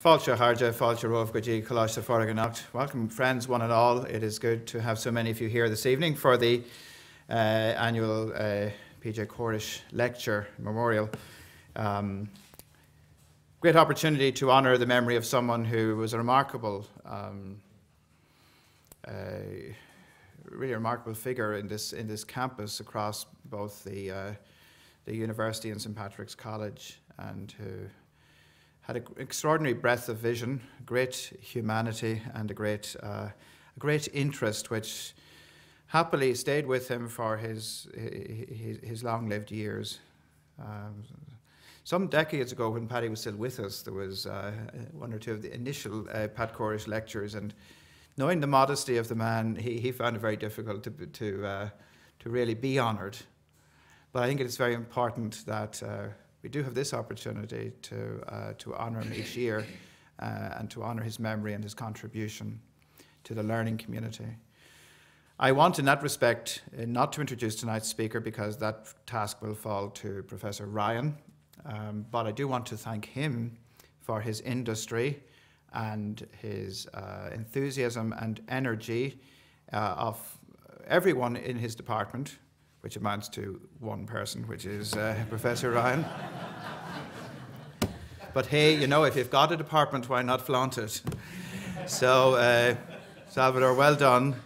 Fáilte Harja, Fáilte Rof Gaji, Kalash Faraganacht. Welcome, friends, one and all. It is good to have so many of you here this evening for the annual PJ Corish Lecture Memorial. Great opportunity to honour the memory of someone who was a remarkable, really remarkable figure in this campus across both the university and St. Patrick's College, and who had an extraordinary breadth of vision, great humanity, and a great interest, which happily stayed with him for his long-lived years. Some decades ago, when Paddy was still with us, there was one or two of the initial Pat Corish lectures, and knowing the modesty of the man, he found it very difficult to really be honoured. But I think it is very important that we do have this opportunity to honour him each year and to honour his memory and his contribution to the learning community. I want, in that respect, not to introduce tonight's speaker, because that task will fall to Professor Ryan, but I do want to thank him for his industry and his enthusiasm and energy of everyone in his department, which amounts to one person, which is Professor Ryan. But hey, you know, if you've got a department, why not flaunt it? So, Salvador, well done.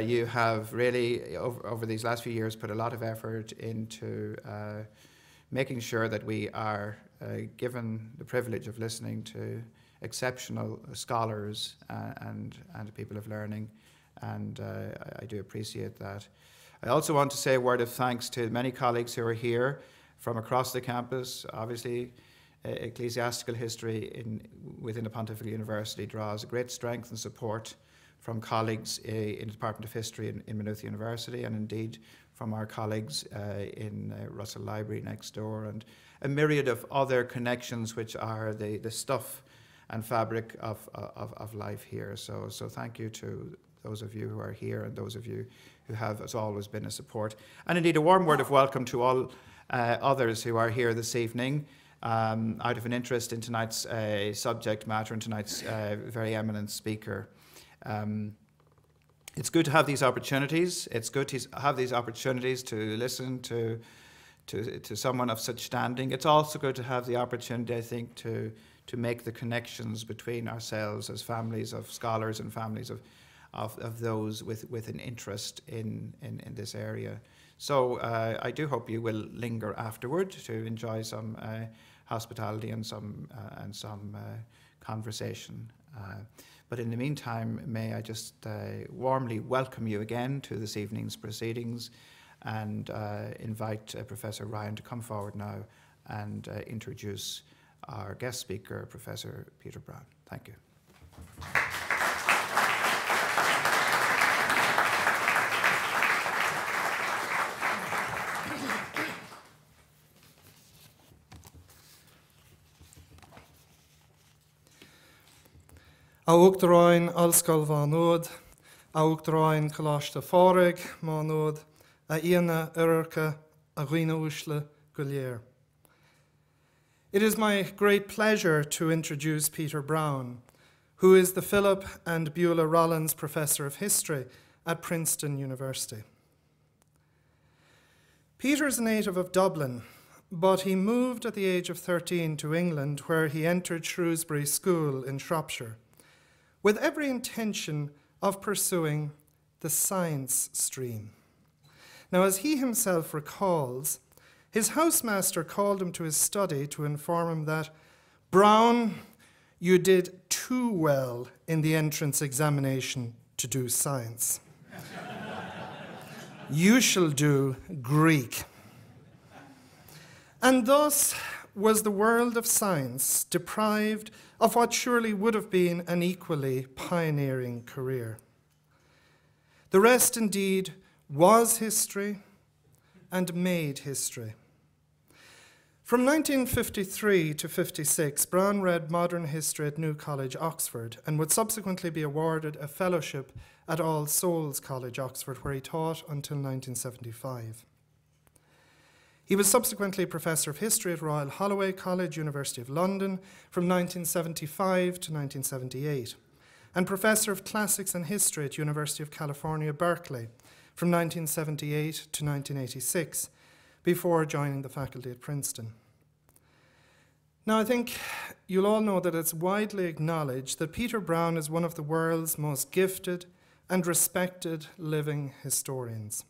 You have really, over these last few years, put a lot of effort into making sure that we are given the privilege of listening to exceptional scholars and people of learning, and I do appreciate that. I also want to say a word of thanks to many colleagues who are here from across the campus. Obviously, Ecclesiastical History within the Pontifical University draws a great strength and support from colleagues in the Department of History in Maynooth University, and indeed from our colleagues in Russell Library next door, and a myriad of other connections which are the stuff and fabric of life here. So thank you to those of you who are here and those of you who have, as always, been a support. And indeed, a warm word of welcome to all others who are here this evening out of an interest in tonight's subject matter and tonight's very eminent speaker. It's good to have these opportunities. It's good to have these opportunities to listen to someone of such standing. It's also good to have the opportunity, I think, to make the connections between ourselves as families of scholars and families of those with an interest in this area. So I do hope you will linger afterward to enjoy some hospitality and some conversation. But in the meantime, may I just warmly welcome you again to this evening's proceedings, and invite Professor Ryan to come forward now and introduce our guest speaker, Professor Peter Brown. Thank you. Augdroin Alskal Vanod, Augdroin Kalashta Forig, Manod, Aina Urka, Arina Ushle, Gulier. It is my great pleasure to introduce Peter Brown, who is the Philip and Beulah Rollins Professor of History at Princeton University. Peter is a native of Dublin, but he moved at the age of 13 to England, where he entered Shrewsbury School in Shropshire, with every intention of pursuing the science stream. Now, as he himself recalls, his housemaster called him to his study to inform him that, "Brown, you did too well in the entrance examination to do science. You shall do Greek." And thus was the world of science deprived of what surely would have been an equally pioneering career. The rest, indeed, was history and made history. From 1953 to 56, Brown read modern history at New College, Oxford, and would subsequently be awarded a fellowship at All Souls College, Oxford, where he taught until 1975. He was subsequently Professor of History at Royal Holloway College, University of London, from 1975 to 1978, and Professor of Classics and History at University of California, Berkeley, from 1978 to 1986, before joining the faculty at Princeton. Now, I think you'll all know that it's widely acknowledged that Peter Brown is one of the world's most gifted and respected living historians.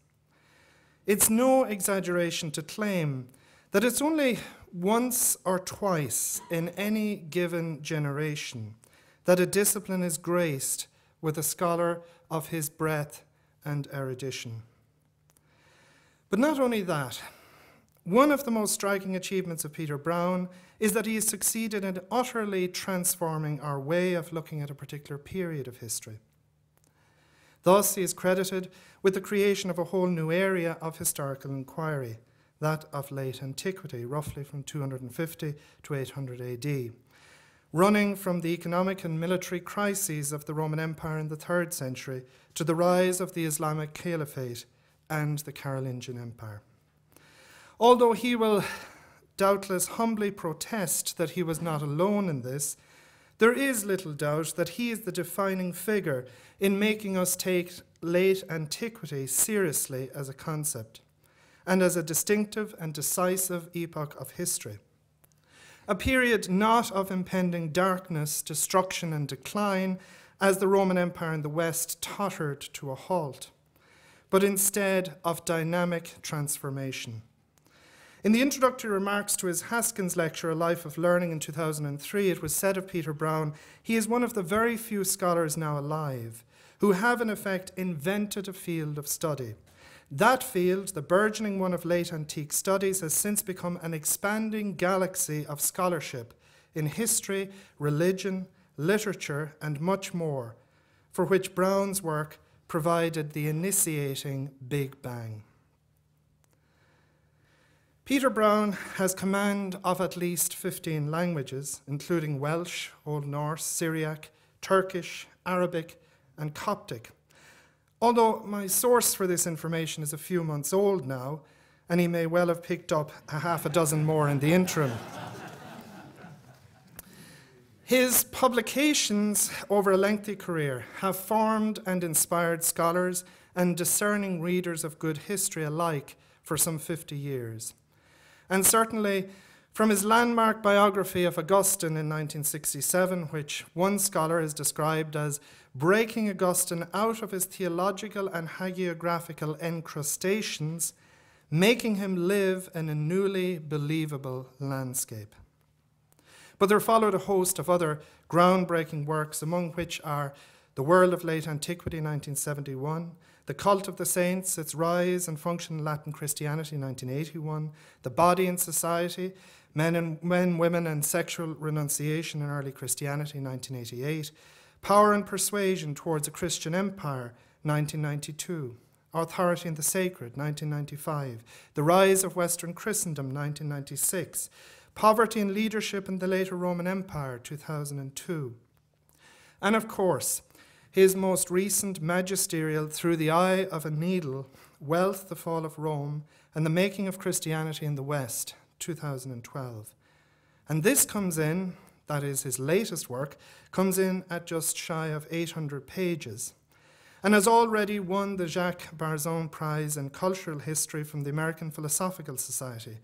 It's no exaggeration to claim that it's only once or twice in any given generation that a discipline is graced with a scholar of his breadth and erudition. But not only that, one of the most striking achievements of Peter Brown is that he has succeeded in utterly transforming our way of looking at a particular period of history. Thus, he is credited with the creation of a whole new area of historical inquiry, that of late antiquity, roughly from 250 to 800 AD, running from the economic and military crises of the Roman Empire in the 3rd century to the rise of the Islamic Caliphate and the Carolingian Empire. Although he will doubtless humbly protest that he was not alone in this, there is little doubt that he is the defining figure in making us take late antiquity seriously as a concept and as a distinctive and decisive epoch of history. A period not of impending darkness, destruction, and decline as the Roman Empire in the West tottered to a halt, but instead of dynamic transformation. In the introductory remarks to his Haskins lecture, A Life of Learning, in 2003, it was said of Peter Brown, he is one of the very few scholars now alive who have in effect invented a field of study. That field, the burgeoning one of late antique studies, has since become an expanding galaxy of scholarship in history, religion, literature, and much more, for which Brown's work provided the initiating Big Bang. Peter Brown has command of at least 15 languages, including Welsh, Old Norse, Syriac, Turkish, Arabic, and Coptic. Although my source for this information is a few months old now, and he may well have picked up a half a dozen more in the interim. His publications over a lengthy career have formed and inspired scholars and discerning readers of good history alike for some 50 years. And certainly, from his landmark biography of Augustine in 1967, which one scholar has described as breaking Augustine out of his theological and hagiographical encrustations, making him live in a newly believable landscape. But there followed a host of other groundbreaking works, among which are The World of Late Antiquity, 1971, The Cult of the Saints, Its Rise and Function in Latin Christianity, 1981, The Body and Society, Men, Women, and Sexual Renunciation in Early Christianity, 1988, Power and Persuasion Towards a Christian Empire, 1992, Authority in the Sacred, 1995, The Rise of Western Christendom, 1996, Poverty and Leadership in the Later Roman Empire, 2002. And of course, his most recent magisterial, Through the Eye of a Needle, Wealth, the Fall of Rome, and the Making of Christianity in the West, 2012. And this comes in, that is his latest work, comes in at just shy of 800 pages, and has already won the Jacques Balzone Prize in Cultural History from the American Philosophical Society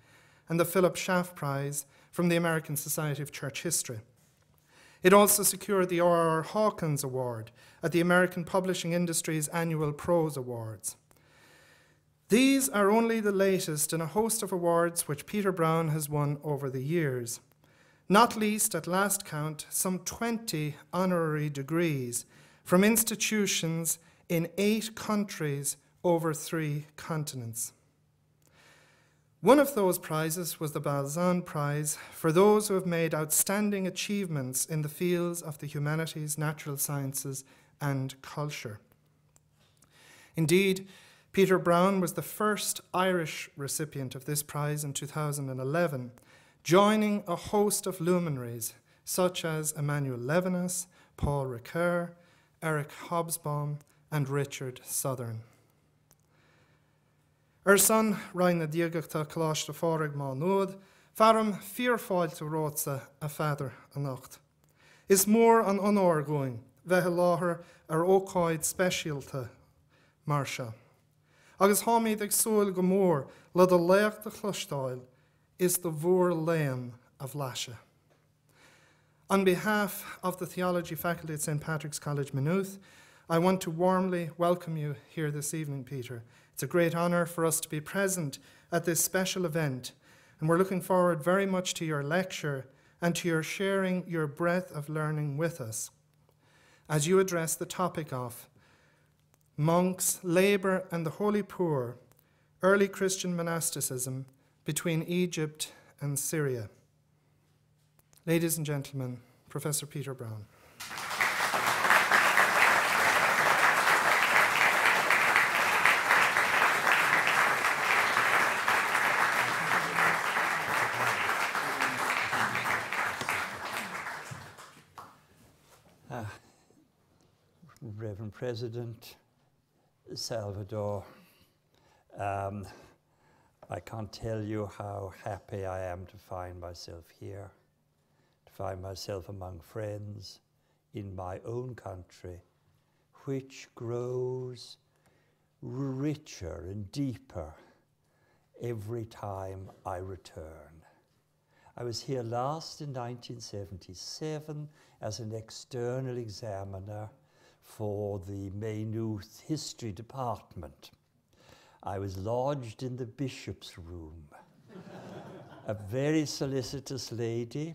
and the Philip Schaff Prize from the American Society of Church History. It also secured the R.R. Hawkins Award at the American Publishing Industry's Annual Prose Awards. These are only the latest in a host of awards which Peter Brown has won over the years, not least, at last count, some 20 honorary degrees from institutions in 8 countries over 3 continents. One of those prizes was the Balzone Prize for those who have made outstanding achievements in the fields of the humanities, natural sciences, and culture. Indeed, Peter Brown was the first Irish recipient of this prize in 2011, joining a host of luminaries such as Emmanuel Levinas, Paul Ricoeur, Eric Hobsbawm, and Richard Southern. Son Ryan Diagachta Kalash de Forig Maynooth, Farum Fearfáilte Rótsa a Feather Anocht. Is more an honor going, Veheláher Ócáid Specialta Marsha. Agus Hamid ag Súil Gomór, le the Leach de Chlustáil, is the Vor Lamb of Lasha. On behalf of the Theology Faculty at St. Patrick's College, Maynooth, I want to warmly welcome you here this evening, Peter. It's a great honor for us to be present at this special event, and we're looking forward very much to your lecture and to your sharing your breadth of learning with us as you address the topic of monks, labor, and the holy poor, early Christian monasticism between Egypt and Syria. Ladies and gentlemen, Professor Peter Brown. Reverend President Salvador, I can't tell you how happy I am to find myself here, to find myself among friends in my own country, which grows richer and deeper every time I return. I was here last in 1977 as an external examiner for the Maynooth History Department. I was lodged in the bishop's room. A very solicitous lady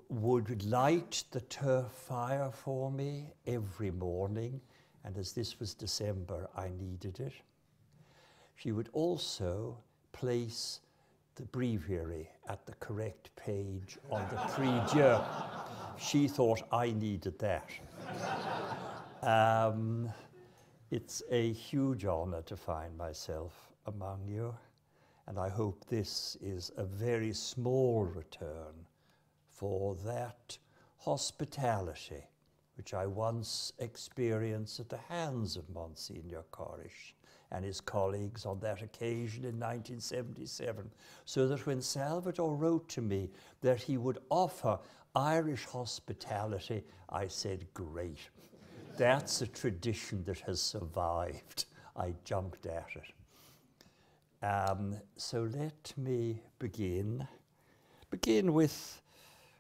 would light the turf fire for me every morning, and as this was December, I needed it. She would also place the breviary at the correct page on the prie-dieu. She thought I needed that. It's a huge honor to find myself among you, and I hope this is a very small return for that hospitality which I once experienced at the hands of Monsignor Corish and his colleagues on that occasion in 1977, so that when Salvador wrote to me that he would offer Irish hospitality, I said, great. That's a tradition that has survived. I jumped at it. So let me begin with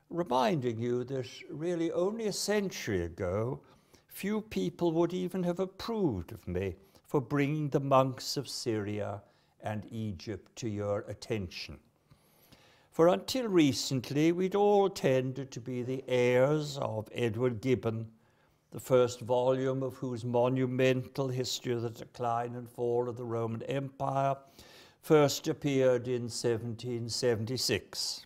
reminding you that really only a century ago, few people would even have approved of me for bringing the monks of Syria and Egypt to your attention. For until recently, we'd all tended to be the heirs of Edward Gibbon, the first volume of whose monumental History of the Decline and Fall of the Roman Empire first appeared in 1776.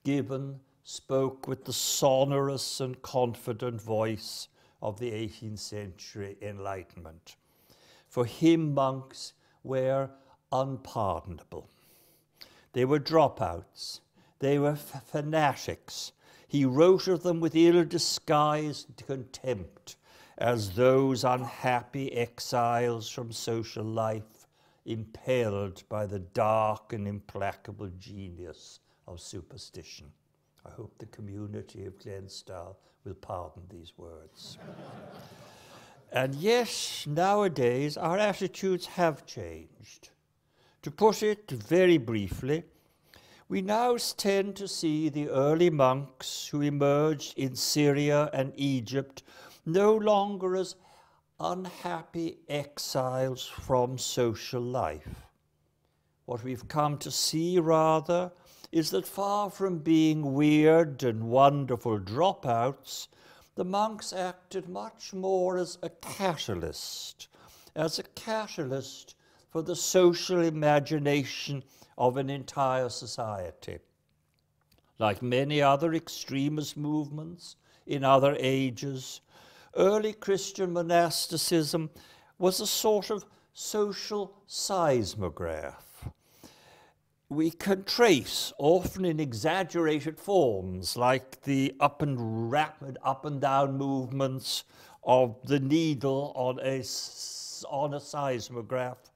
Gibbon spoke with the sonorous and confident voice of the 18th century Enlightenment. For him, monks were unpardonable. They were dropouts. They were fanatics. He wrote of them with ill-disguised contempt as those unhappy exiles from social life impelled by the dark and implacable genius of superstition. I hope the community of Glenstal will pardon these words. And yet, nowadays, our attitudes have changed. To put it very briefly, we now tend to see the early monks who emerged in Syria and Egypt no longer as unhappy exiles from social life. What we've come to see, rather, is that far from being weird and wonderful dropouts, the monks acted much more as a catalyst for the social imagination of an entire society. Like many other extremist movements in other ages, early Christian monasticism was a sort of social seismograph. We can trace, often in exaggerated forms, like the rapid up and down movements of the needle on a on a seismograph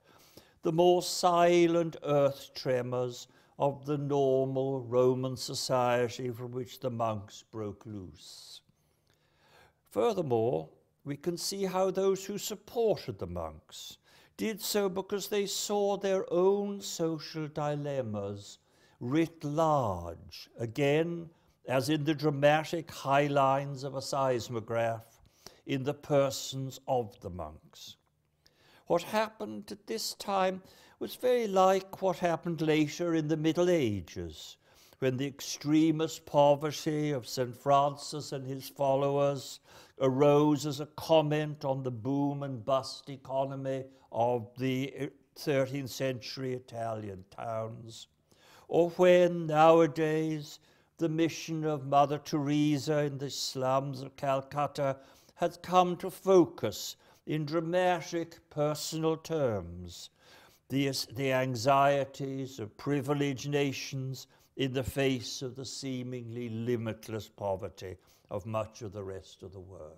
the more silent earth tremors of the normal Roman society from which the monks broke loose. Furthermore, we can see how those who supported the monks did so because they saw their own social dilemmas writ large, again, as in the dramatic high lines of a seismograph, in the persons of the monks. What happened at this time was very like what happened later in the Middle Ages, when the extremist poverty of St. Francis and his followers arose as a comment on the boom and bust economy of the 13th century Italian towns, or when nowadays the mission of Mother Teresa in the slums of Calcutta has come to focus in dramatic personal terms the anxieties of privileged nations in the face of the seemingly limitless poverty of much of the rest of the world.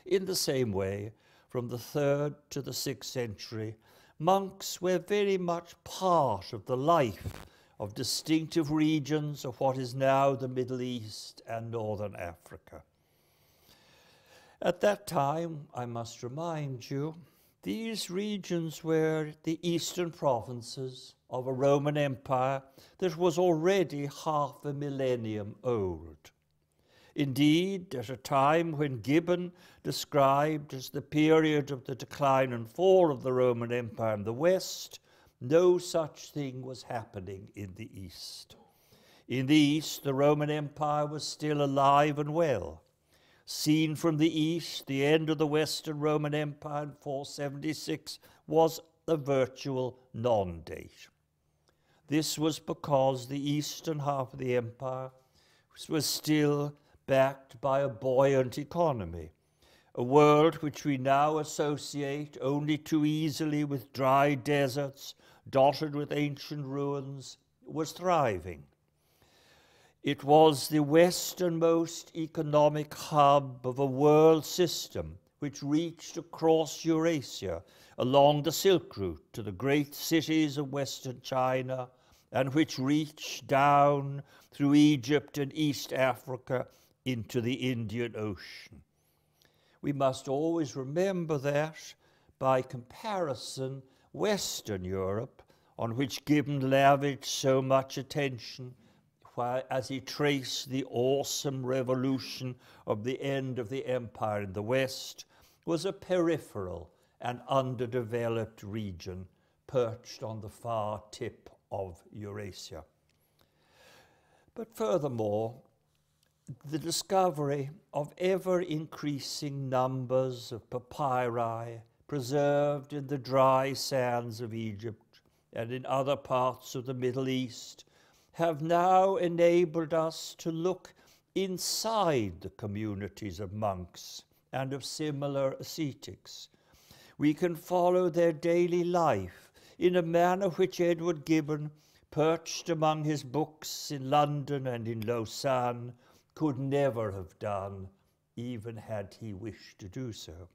In the same way, from the 3rd to the 6th century, monks were very much part of the life of distinctive regions of what is now the Middle East and Northern Africa. At that time, I must remind you, these regions were the eastern provinces of a Roman Empire that was already half a millennium old. Indeed, at a time when Gibbon described as the period of the decline and fall of the Roman Empire in the West, no such thing was happening in the East. In the East, the Roman Empire was still alive and well. Seen from the East, the end of the Western Roman Empire in 476 was a virtual non-date. This was because the eastern half of the empire was still backed by a buoyant economy, a world which we now associate only too easily with dry deserts dotted with ancient ruins, was thriving. It was the westernmost economic hub of a world system which reached across Eurasia along the Silk Route to the great cities of Western China, and which reached down through Egypt and East Africa into the Indian Ocean. We must always remember that, by comparison, Western Europe, on which Gibbon lavished so much attention, as he traced the awesome revolution of the end of the empire in the West, was a peripheral and underdeveloped region perched on the far tip of Eurasia. But furthermore, the discovery of ever-increasing numbers of papyri preserved in the dry sands of Egypt and in other parts of the Middle East have now enabled us to look inside the communities of monks and of similar ascetics. We can follow their daily life in a manner which Edward Gibbon, perched among his books in London and in Lausanne, could never have done, even had he wished to do so.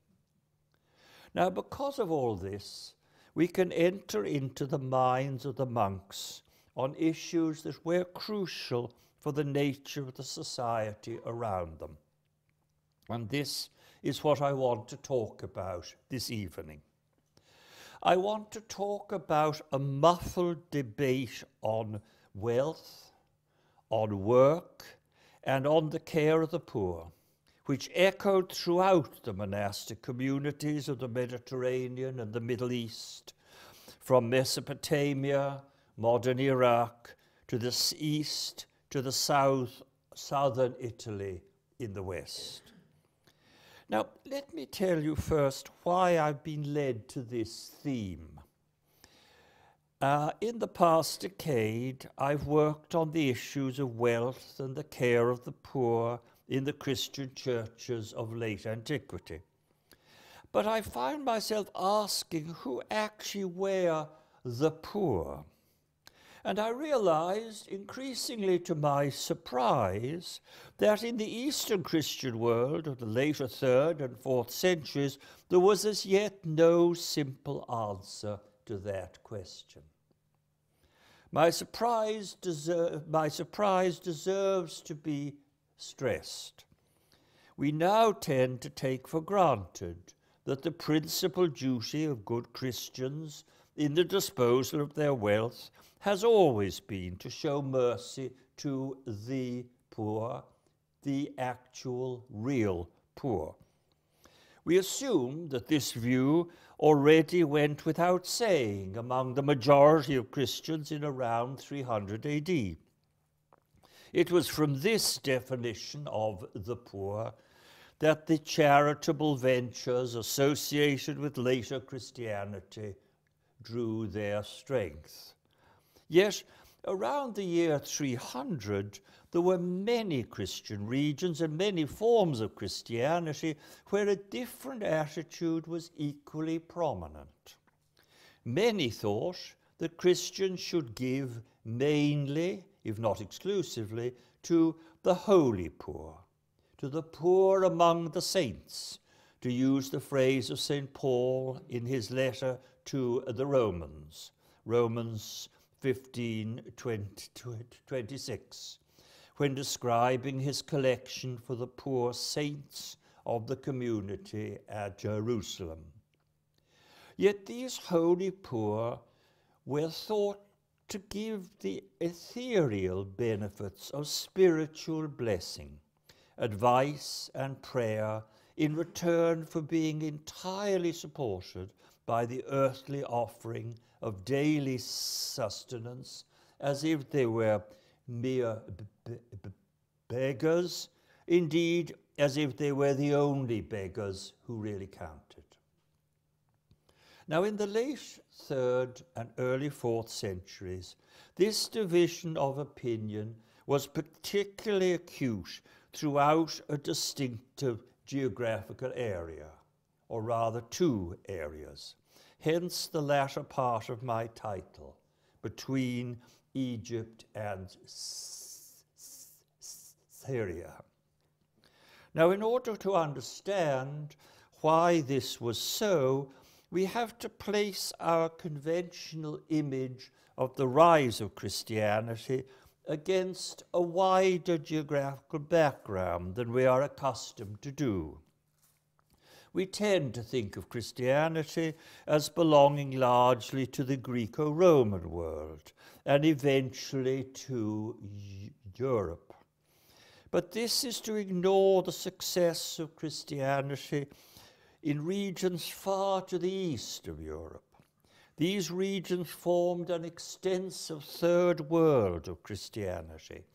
Now, because of all this, we can enter into the minds of the monks on issues that were crucial for the nature of the society around them. And this is what I want to talk about this evening. I want to talk about a muffled debate on wealth, on work, and on the care of the poor, which echoed throughout the monastic communities of the Mediterranean and the Middle East, from Mesopotamia, modern Iraq, to the east, to the southern Italy in the west. Now, let me tell you first why I've been led to this theme. In the past decade, I've worked on the issues of wealth and the care of the poor in the Christian churches of late antiquity. But I found myself asking who actually were the poor. And I realized, increasingly to my surprise, that in the Eastern Christian world of the later 3rd and 4th centuries, there was as yet no simple answer to that question. My surprise deserves to be stressed. We now tend to take for granted that the principal duty of good Christians in the disposal of their wealth has always been to show mercy to the poor, the actual, real poor. We assume that this view already went without saying among the majority of Christians in around 300 AD. It was from this definition of the poor that the charitable ventures associated with later Christianity drew their strength. Yet, around the year 300, there were many Christian regions and many forms of Christianity where a different attitude was equally prominent. Many thought that Christians should give mainly, if not exclusively, to the holy poor, to the poor among the saints, to use the phrase of St. Paul in his letter to the Romans, Romans 15:26, when describing his collection for the poor saints of the community at Jerusalem. Yet these holy poor were thought to give the ethereal benefits of spiritual blessing, advice and prayer in return for being entirely supported by the earthly offering of daily sustenance, as if they were mere beggars, indeed as if they were the only beggars who really counted. Now, in the late 3rd and early 4th centuries, this division of opinion was particularly acute throughout a distinctive geographical area, or rather 2 areas. Hence the latter part of my title, Between Egypt and Syria. Now, in order to understand why this was so, we have to place our conventional image of the rise of Christianity against a wider geographical background than we are accustomed to do. We tend to think of Christianity as belonging largely to the Greco-Roman world and eventually to Europe. But this is to ignore the success of Christianity in regions far to the east of Europe. These regions formed an extensive third world of Christianity.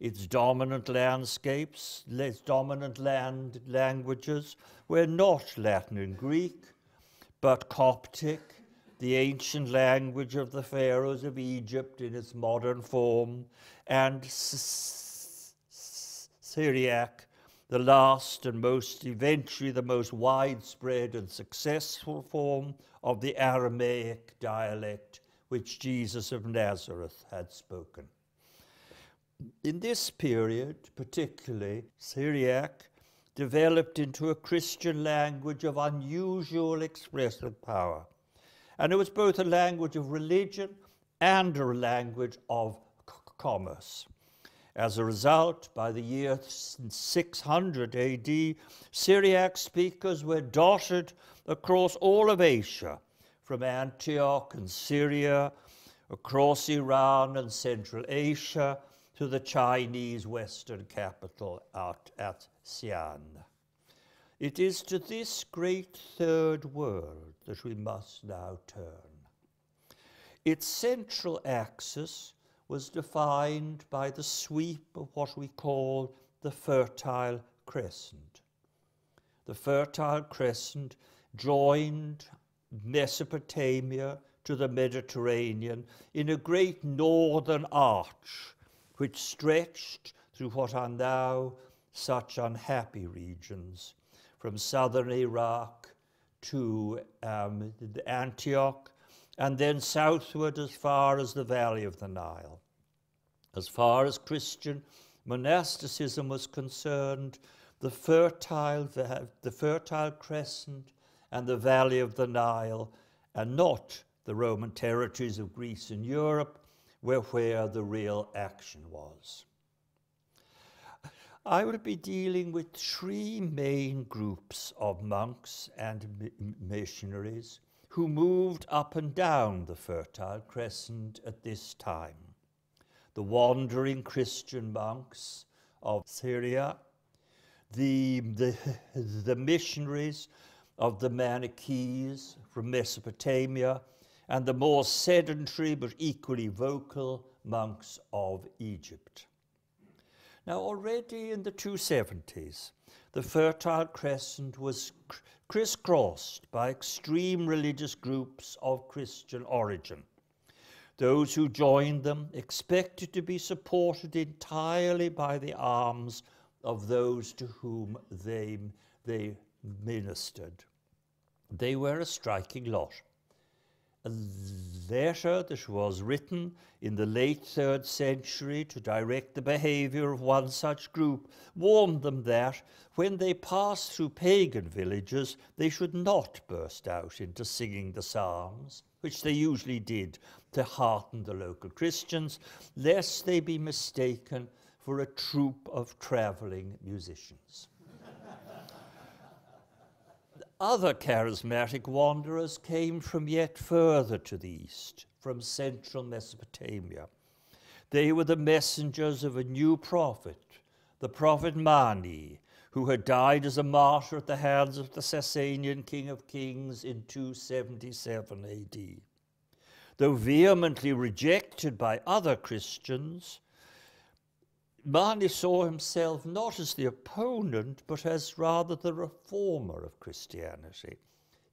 Its dominant landscapes, its dominant languages were not Latin and Greek, but Coptic, the ancient language of the pharaohs of Egypt in its modern form, and Syriac, the last and eventually the most widespread and successful form of the Aramaic dialect which Jesus of Nazareth had spoken. In this period, particularly, Syriac developed into a Christian language of unusual expressive power. And it was both a language of religion and a language of commerce. As a result, by the year 600 AD, Syriac speakers were dotted across all of Asia, from Antioch and Syria, across Iran and Central Asia, to the Chinese western capital at Xi'an. It is to this great third world that we must now turn. Its central axis was defined by the sweep of what we call the Fertile Crescent. The Fertile Crescent joined Mesopotamia to the Mediterranean in a great northern arch, which stretched through what are now such unhappy regions, from southern Iraq to Antioch, and then southward as far as the valley of the Nile. As far as Christian monasticism was concerned, the fertile crescent and the valley of the Nile, and not the Roman territories of Greece and Europe, were where the real action was. I will be dealing with three main groups of monks and missionaries who moved up and down the Fertile Crescent at this time. The wandering Christian monks of Syria, the missionaries of the Manor Keys from Mesopotamia, and the more sedentary but equally vocal monks of Egypt. Now, already in the 270s, the Fertile Crescent was crisscrossed by extreme religious groups of Christian origin. Those who joined them expected to be supported entirely by the alms of those to whom they ministered. They were a striking lot. A letter that was written in the late 3rd century to direct the behavior of one such group warned them that when they passed through pagan villages, they should not burst out into singing the psalms, which they usually did to hearten the local Christians, lest they be mistaken for a troupe of traveling musicians. Other charismatic wanderers came from yet further to the east, from central Mesopotamia. They were the messengers of a new prophet, the prophet Mani, who had died as a martyr at the hands of the Sasanian king of kings in 277 AD. Though vehemently rejected by other Christians, Mani saw himself not as the opponent, but as rather the reformer of Christianity.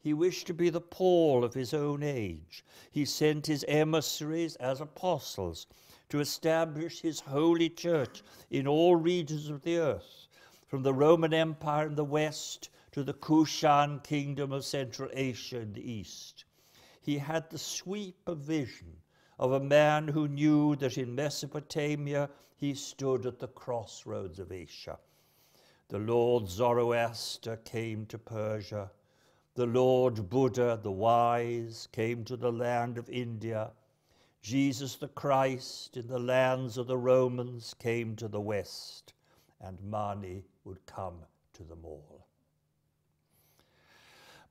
He wished to be the Paul of his own age. He sent his emissaries as apostles to establish his holy church in all regions of the earth, from the Roman Empire in the west to the Kushan kingdom of Central Asia in the east. He had the sweep of vision of a man who knew that in Mesopotamia he stood at the crossroads of Asia. The Lord Zoroaster came to Persia. The Lord Buddha, the wise, came to the land of India. Jesus the Christ in the lands of the Romans came to the west, and Mani would come to them all.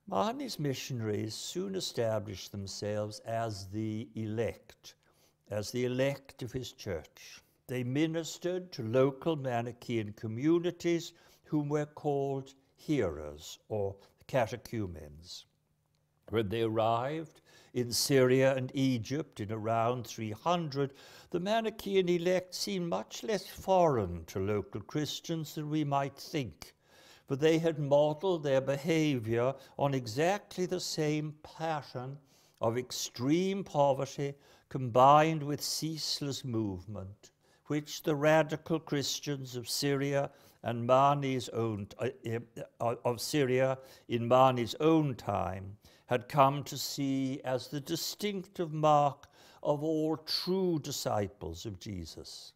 Mani's missionaries soon established themselves as the elect of his church. They ministered to local Manichaean communities whom were called hearers or catechumens. When they arrived in Syria and Egypt in around 300, the Manichaean elect seemed much less foreign to local Christians than we might think, for they had modeled their behavior on exactly the same pattern of extreme poverty combined with ceaseless movement, which the radical Christians of Syria and Mani's own in Mani's own time had come to see as the distinctive mark of all true disciples of Jesus.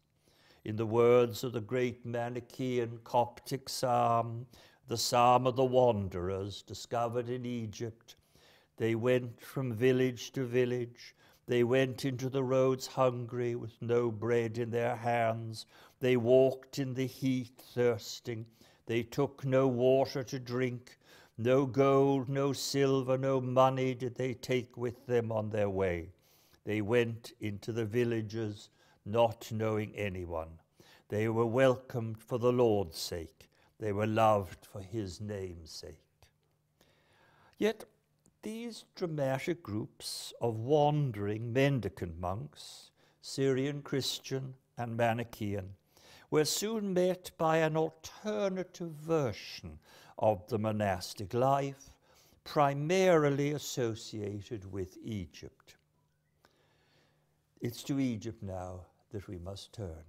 In the words of the great Manichaean Coptic psalm, the Psalm of the Wanderers, discovered in Egypt, they went from village to village. They went into the roads hungry, with no bread in their hands. They walked in the heat, thirsting. They took no water to drink. No gold, no silver, no money did they take with them on their way. They went into the villages, not knowing anyone. They were welcomed for the Lord's sake. They were loved for his name's sake. Yet these dramatic groups of wandering mendicant monks, Syrian Christian and Manichaean, were soon met by an alternative version of the monastic life, primarily associated with Egypt. It's to Egypt now that we must turn.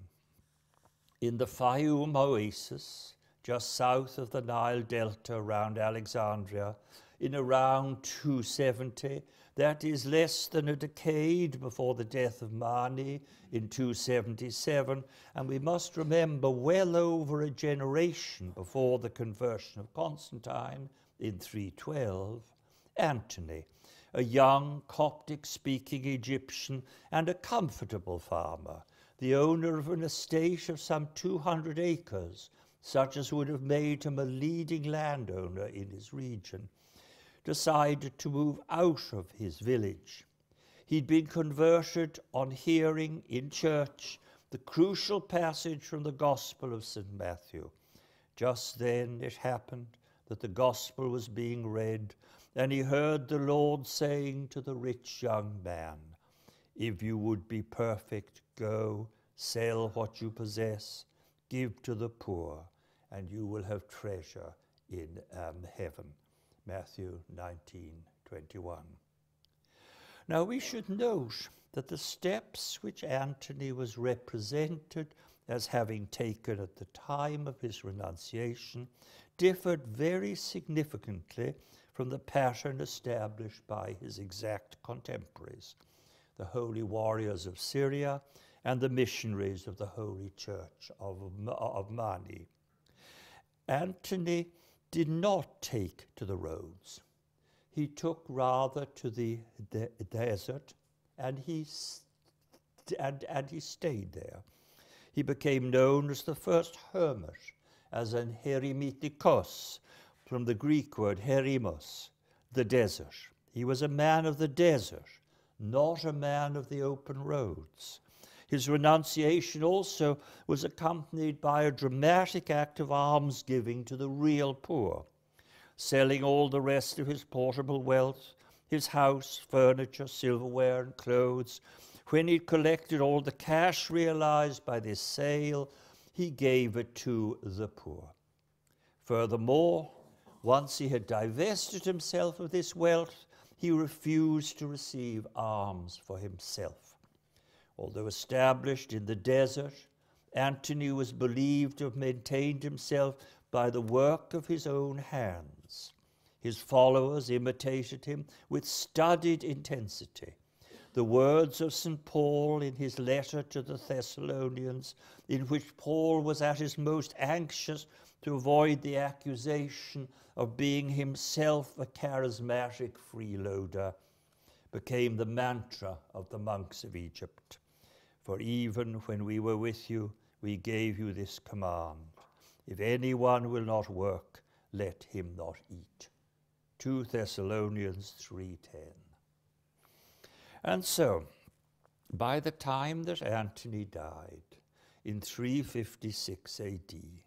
In the Fayoum oasis, just south of the Nile Delta around Alexandria, in around 270. That is less than a decade before the death of Mani in 277, and we must remember well over a generation before the conversion of Constantine in 312, Antony, a young Coptic-speaking Egyptian and a comfortable farmer, the owner of an estate of some 200 acres, such as would have made him a leading landowner in his region, decided to move out of his village. He'd been converted on hearing in church the crucial passage from the Gospel of St. Matthew. Just then it happened that the Gospel was being read, and he heard the Lord saying to the rich young man, "If you would be perfect, go, sell what you possess, give to the poor, and you will have treasure in heaven." Matthew 19:21. Now we should note that the steps which Antony was represented as having taken at the time of his renunciation differed very significantly from the pattern established by his exact contemporaries, the holy warriors of Syria and the missionaries of the Holy Church of Mani. Antony did not take to the roads. He took rather to the desert, and he stayed there. He became known as the first hermit, as an heremitikos, from the Greek word herimos, the desert. He was a man of the desert, not a man of the open roads. His renunciation also was accompanied by a dramatic act of almsgiving to the real poor, selling all the rest of his portable wealth, his house, furniture, silverware, and clothes. When he'd collected all the cash realized by this sale, he gave it to the poor. Furthermore, once he had divested himself of this wealth, he refused to receive alms for himself. Although established in the desert, Antony was believed to have maintained himself by the work of his own hands. His followers imitated him with studied intensity. The words of St. Paul in his letter to the Thessalonians, in which Paul was at his most anxious to avoid the accusation of being himself a charismatic freeloader, became the mantra of the monks of Egypt. For even when we were with you, we gave you this command: if anyone will not work, let him not eat. 2 Thessalonians 3:10. And so, by the time that Antony died, in 356 AD,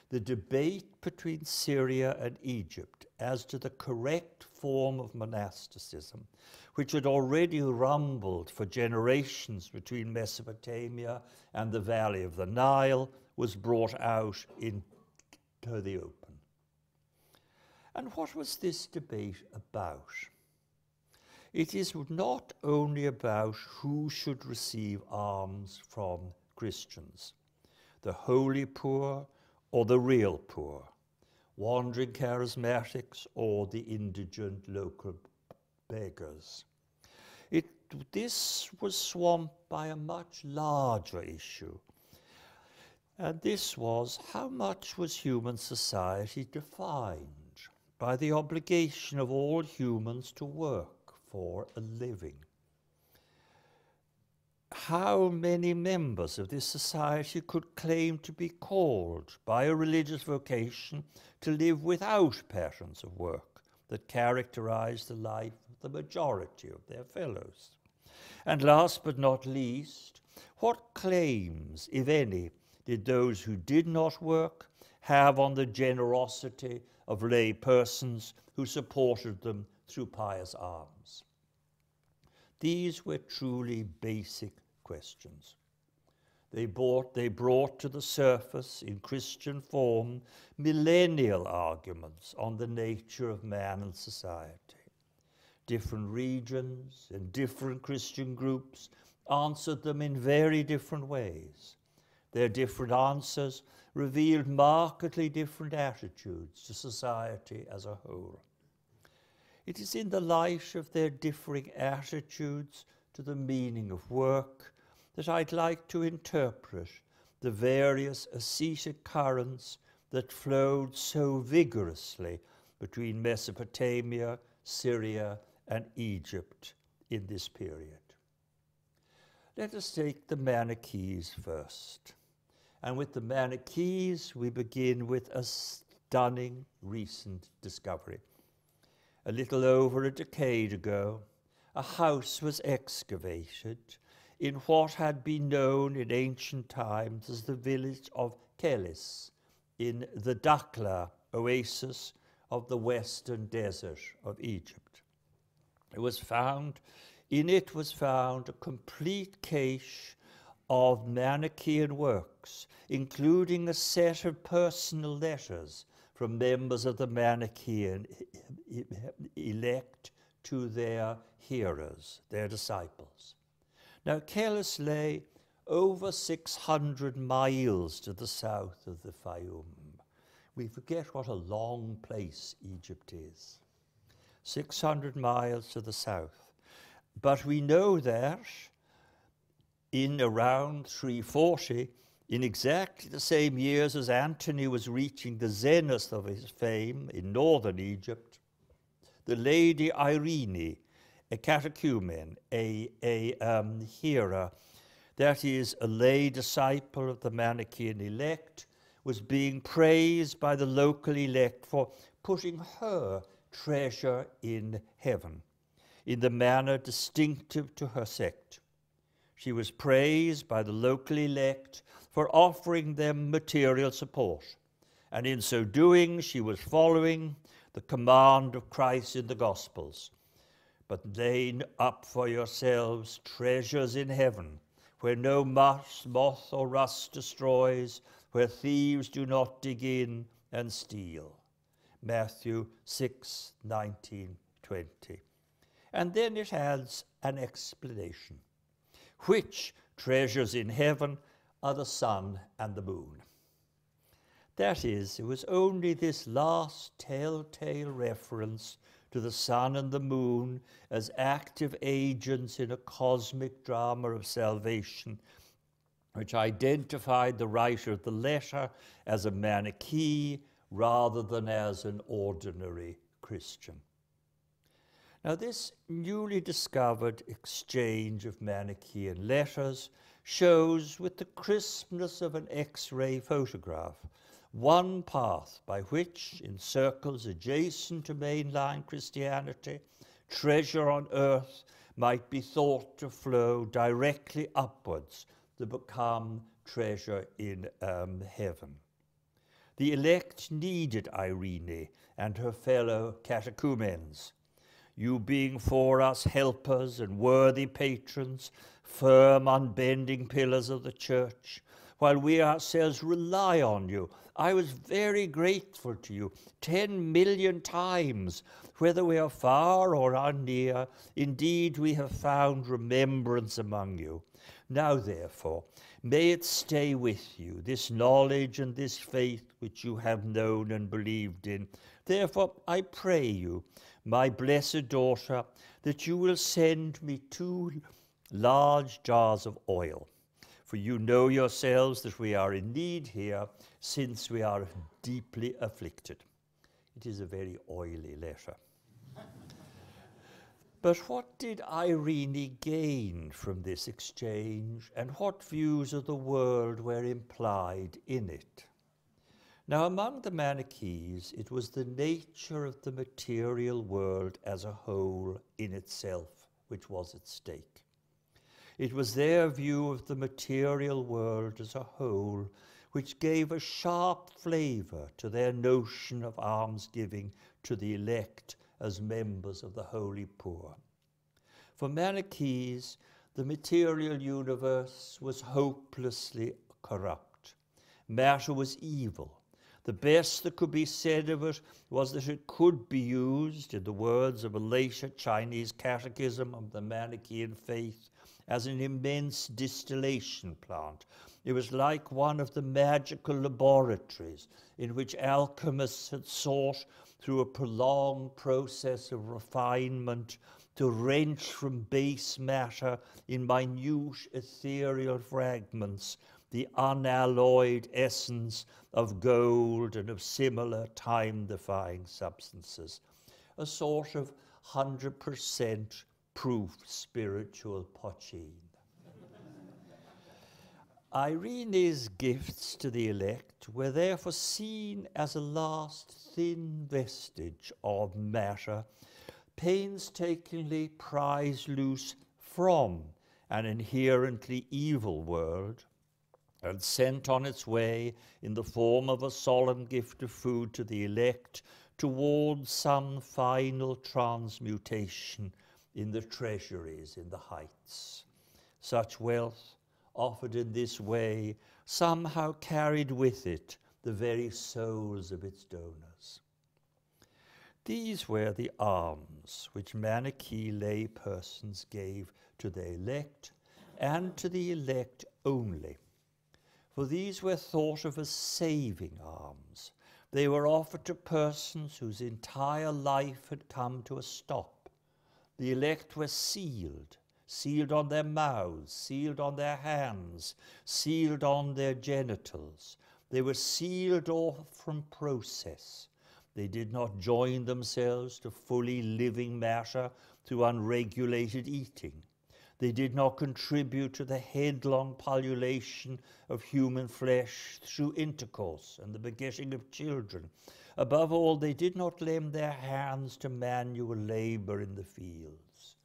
the debate between Syria and Egypt as to the correct form of monasticism, which had already rumbled for generations between Mesopotamia and the valley of the Nile, was brought out into the open. And what was this debate about? It is not only about who should receive alms from Christians, the holy poor or the real poor, wandering charismatics or the indigent local beggars. This was swamped by a much larger issue, and this was: how much was human society defined by the obligation of all humans to work for a living? How many members of this society could claim to be called by a religious vocation to live without patterns of work that characterize the life of the majority of their fellows? And last but not least, what claims, if any, did those who did not work have on the generosity of lay persons who supported them through pious alms? These were truly basic questions. They brought to the surface, in Christian form, millennial arguments on the nature of man and society. Different regions and different Christian groups answered them in very different ways. Their different answers revealed markedly different attitudes to society as a whole. It is in the light of their differing attitudes to the meaning of work that I'd like to interpret the various ascetic currents that flowed so vigorously between Mesopotamia, Syria, and Egypt in this period. Let us take the Manor Keys first. And with the Manor Keys, we begin with a stunning recent discovery. A little over a decade ago, a house was excavated in what had been known in ancient times as the village of Kelis, in the Dakhla oasis of the western desert of Egypt. In it was found a complete cache of Manichaean works, including a set of personal letters from members of the Manichaean elect to their hearers, their disciples. Now, Kelis lay over 600 miles to the south of the Fayum. We forget what a long place Egypt is. 600 miles to the south. But we know that in around 340, in exactly the same years as Antony was reaching the zenith of his fame in northern Egypt, the Lady Irene, a catechumen, a hearer, that is, a lay disciple of the Manichaean elect, was being praised by the local elect for putting her treasure in heaven, in the manner distinctive to her sect. She was praised by the local elect for offering them material support, and in so doing she was following the command of Christ in the Gospels. But lay up for yourselves treasures in heaven, where no moth or rust destroys, where thieves do not dig in and steal. Matthew 6, 19, 20. And then it adds an explanation. Which treasures in heaven are the sun and the moon? That is, it was only this last telltale reference to the sun and the moon as active agents in a cosmic drama of salvation, which identified the writer of the letter as a Manichae rather than as an ordinary Christian. Now, this newly discovered exchange of Manichaean letters shows with the crispness of an X-ray photograph one path by which, in circles adjacent to mainline Christianity, treasure on earth might be thought to flow directly upwards to become treasure in heaven. The elect needed Irene and her fellow catechumens, you being for us helpers and worthy patrons, firm, unbending pillars of the church, while we ourselves rely on you. I was very grateful to you 10 million times, whether we are far or are near. Indeed, we have found remembrance among you. Now, therefore, may it stay with you, this knowledge and this faith which you have known and believed in. Therefore, I pray you, my blessed daughter, that you will send me 2 large jars of oil. For you know yourselves that we are in need here, since we are deeply afflicted. It is a very oily letter. But what did Irene gain from this exchange, and what views of the world were implied in it? Now, among the Manichaeans, it was the nature of the material world as a whole in itself which was at stake. It was their view of the material world as a whole which gave a sharp flavor to their notion of almsgiving to the elect as members of the holy poor. For Manichaeans, the material universe was hopelessly corrupt. Matter was evil. The best that could be said of it was that it could be used, in the words of a later Chinese catechism of the Manichaean faith, as an immense distillation plant. It was like one of the magical laboratories in which alchemists had sought through a prolonged process of refinement, to wrench from base matter in minute ethereal fragments the unalloyed essence of gold and of similar time-defying substances. A sort of 100% proof spiritual pochine. Irene's gifts to the elect were therefore seen as a last thin vestige of matter, painstakingly prized loose from an inherently evil world, and sent on its way in the form of a solemn gift of food to the elect towards some final transmutation in the treasuries in the heights. Such wealth, offered in this way, somehow carried with it the very souls of its donors. These were the alms which Manor Key lay persons gave to the elect, and to the elect only. For these were thought of as saving alms. They were offered to persons whose entire life had come to a stop. The elect were sealed on their mouths, sealed on their hands, sealed on their genitals. They were sealed off from process. They did not join themselves to fully living matter through unregulated eating. They did not contribute to the headlong pullulation of human flesh through intercourse and the begetting of children. Above all, they did not lend their hands to manual labor in the fields.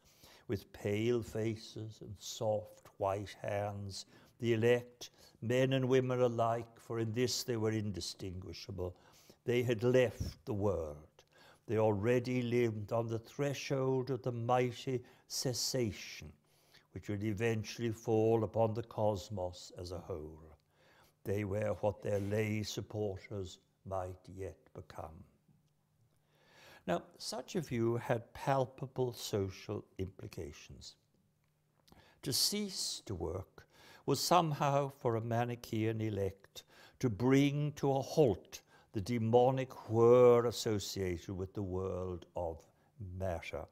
With pale faces and soft white hands, the elect, men and women alike, for in this they were indistinguishable, they had left the world. They already lived on the threshold of the mighty cessation, which would eventually fall upon the cosmos as a whole. They were what their lay supporters might yet become. Now, such a view had palpable social implications. To cease to work was somehow, for a Manichaean elect, to bring to a halt the demonic whir associated with the world of matter.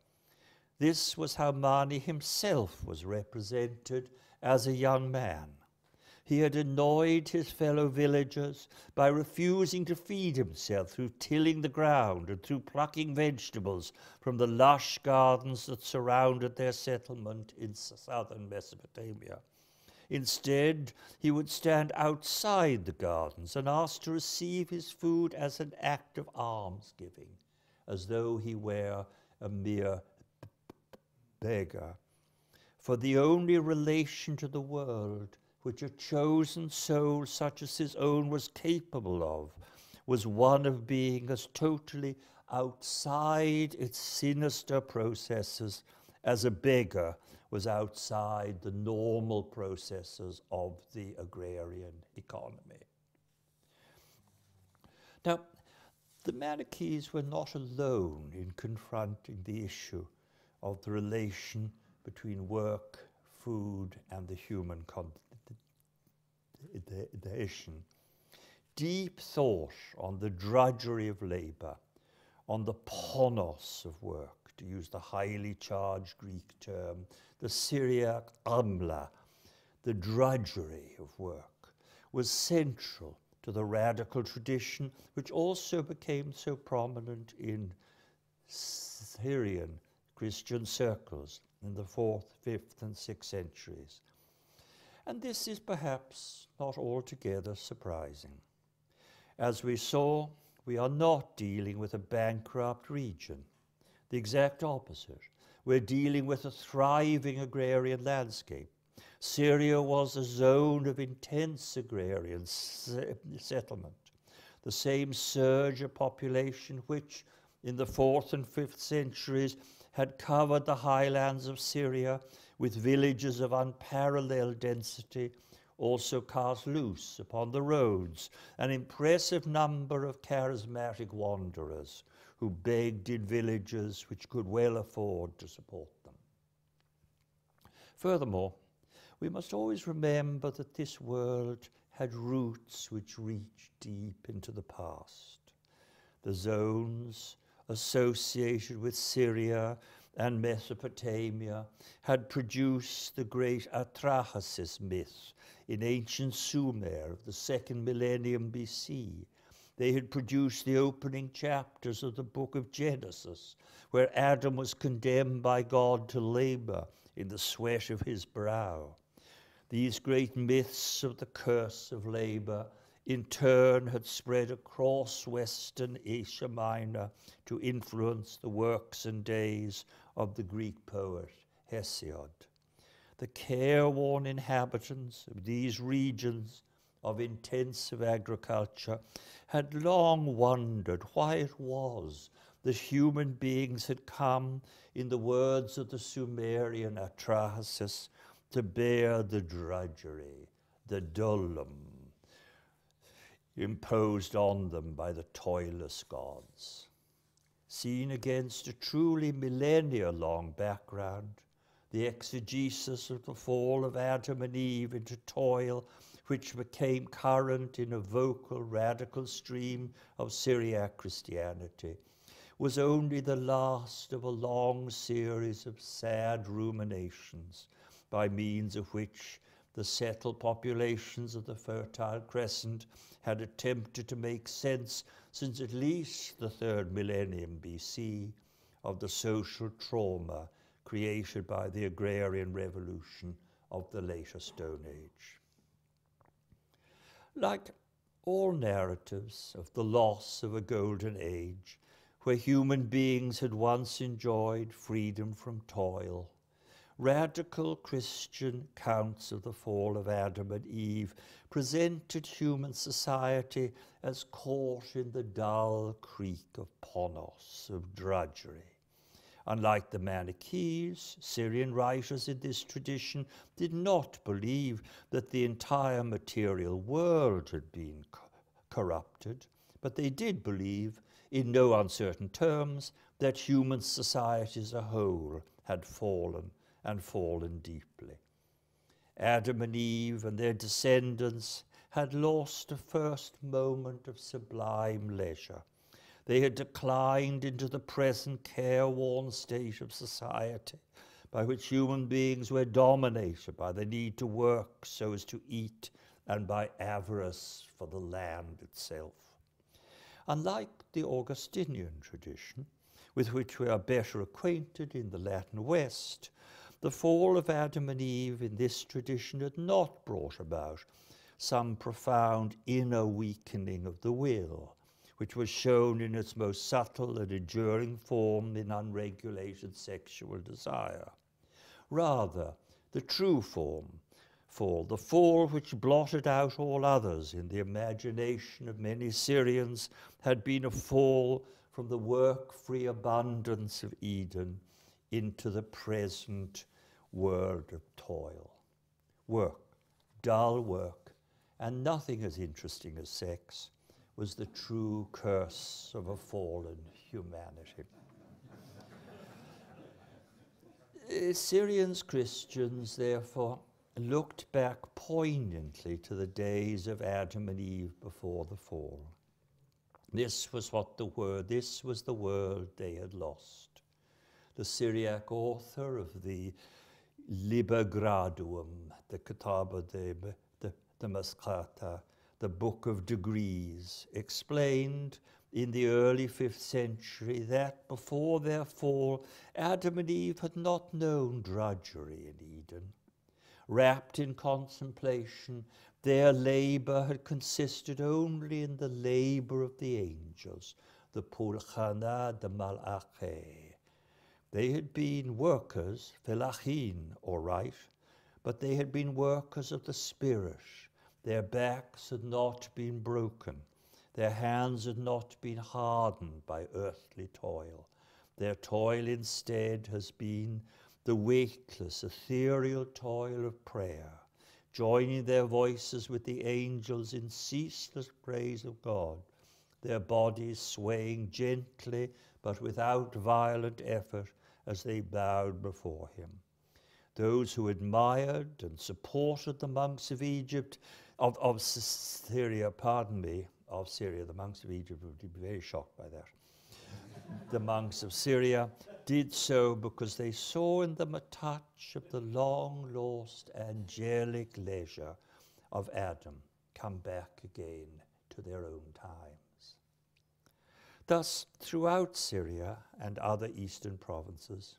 This was how Mani himself was represented as a young man. He had annoyed his fellow villagers by refusing to feed himself through tilling the ground and through plucking vegetables from the lush gardens that surrounded their settlement in southern Mesopotamia. Instead, he would stand outside the gardens and ask to receive his food as an act of almsgiving, as though he were a mere beggar. For the only relation to the world which a chosen soul such as his own was capable of was one of being as totally outside its sinister processes as a beggar was outside the normal processes of the agrarian economy. Now, the Manichaeans were not alone in confronting the issue of the relation between work, food, and the human condition. Deep thought on the drudgery of labor, on the ponos of work, to use the highly charged Greek term, the Syriac amla, the drudgery of work, was central to the radical tradition which also became so prominent in Syrian Christian circles in the 4th, 5th, and 6th centuries. And this is perhaps not altogether surprising. As we saw, we are not dealing with a bankrupt region. The exact opposite. We're dealing with a thriving agrarian landscape. Syria was a zone of intense agrarian settlement. The same surge of population which, in the 4th and 5th centuries, had covered the highlands of Syria with villages of unparalleled density, also cast loose upon the roads an impressive number of charismatic wanderers who begged in villages which could well afford to support them. Furthermore, we must always remember that this world had roots which reached deep into the past. the zones associated with Syria and Mesopotamia, had produced the great Atrahasis myth in ancient Sumer of the 2nd millennium BC. They had produced the opening chapters of the book of Genesis, where Adam was condemned by God to labor in the sweat of his brow. These great myths of the curse of labor in turn had spread across Western Asia Minor to influence the works and days of the Greek poet Hesiod. The careworn inhabitants of these regions of intensive agriculture had long wondered why it was that human beings had come, in the words of the Sumerian Atrahasis, to bear the drudgery, the dullum, imposed on them by the toilless gods. Seen against a truly millennia-long background, the exegesis of the fall of Adam and Eve into toil, which became current in a vocal, radical stream of Syriac Christianity, was only the last of a long series of sad ruminations, by means of which the settled populations of the Fertile Crescent had attempted to make sense, since at least the 3rd millennium BC, of the social trauma created by the agrarian revolution of the later Stone Age. Like all narratives of the loss of a golden age, where human beings had once enjoyed freedom from toil, radical Christian accounts of the fall of Adam and Eve presented human society as caught in the dull creek of Ponos, of drudgery. Unlike the Manor Keys, Syrian writers in this tradition did not believe that the entire material world had been corrupted, but they did believe, in no uncertain terms, that human society as a whole had fallen, and fallen deeply. Adam and Eve and their descendants had lost a first moment of sublime leisure. They had declined into the present careworn state of society, by which human beings were dominated by the need to work so as to eat, and by avarice for the land itself. Unlike the Augustinian tradition, with which we are better acquainted in the Latin West, the fall of Adam and Eve in this tradition had not brought about some profound inner weakening of the will, which was shown in its most subtle and enduring form in unregulated sexual desire. Rather, the true fall, the fall which blotted out all others in the imagination of many Syrians, had been a fall from the work-free abundance of Eden into the present world of toil. Work, dull work, and nothing as interesting as sex, was the true curse of a fallen humanity. Syrians Christians, therefore, looked back poignantly to the days of Adam and Eve before the fall. This was the world they had lost. The Syriac author of the Liber Graduum, the Kitaba de Mascata, the Book of Degrees, explained in the early 5th century that before their fall, Adam and Eve had not known drudgery in Eden. Wrapped in contemplation, their labor had consisted only in the labor of the angels, the Pulchana de Malache. They had been workers, felachin, all right, but they had been workers of the Spirit. Their backs had not been broken. Their hands had not been hardened by earthly toil. Their toil instead has been the weightless, ethereal toil of prayer, joining their voices with the angels in ceaseless praise of God, their bodies swaying gently but without violent effort as they bowed before him. Those who admired and supported the monks of Egypt, of Syria, of Syria. The monks of Egypt would be very shocked by that. The monks of Syria did so because they saw in them a touch of the long-lost angelic leisure of Adam come back again to their own times. Thus, throughout Syria and other eastern provinces,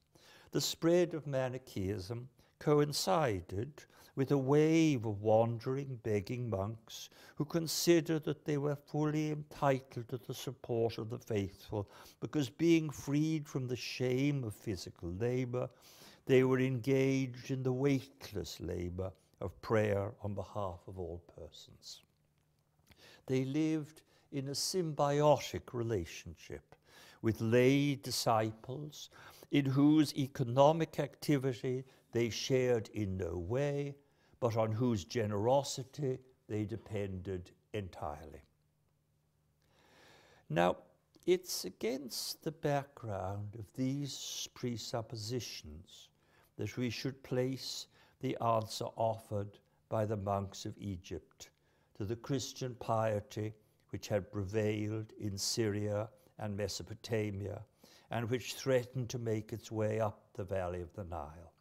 the spread of Manichaeism coincided with a wave of wandering, begging monks who considered that they were fully entitled to the support of the faithful because, being freed from the shame of physical labor, they were engaged in the weightless labor of prayer on behalf of all persons. They lived in a symbiotic relationship with lay disciples in whose economic activity they shared in no way, but on whose generosity they depended entirely. Now, it's against the background of these presuppositions that we should place the answer offered by the monks of Egypt to the Christian piety which had prevailed in Syria and Mesopotamia, and which threatened to make its way up the valley of the Nile.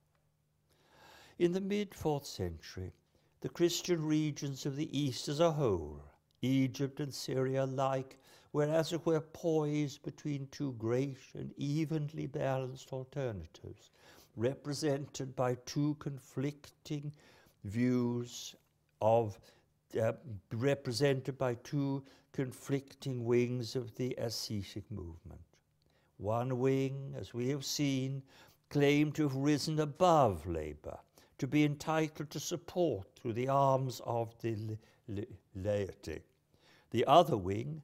In the mid-4th century, the Christian regions of the East as a whole, Egypt and Syria alike, were as it were poised between two great and evenly balanced alternatives, represented by two conflicting views of, represented by two conflicting wings of the ascetic movement. One wing, as we have seen, claimed to have risen above labor, to be entitled to support through the arms of the laity. The other wing,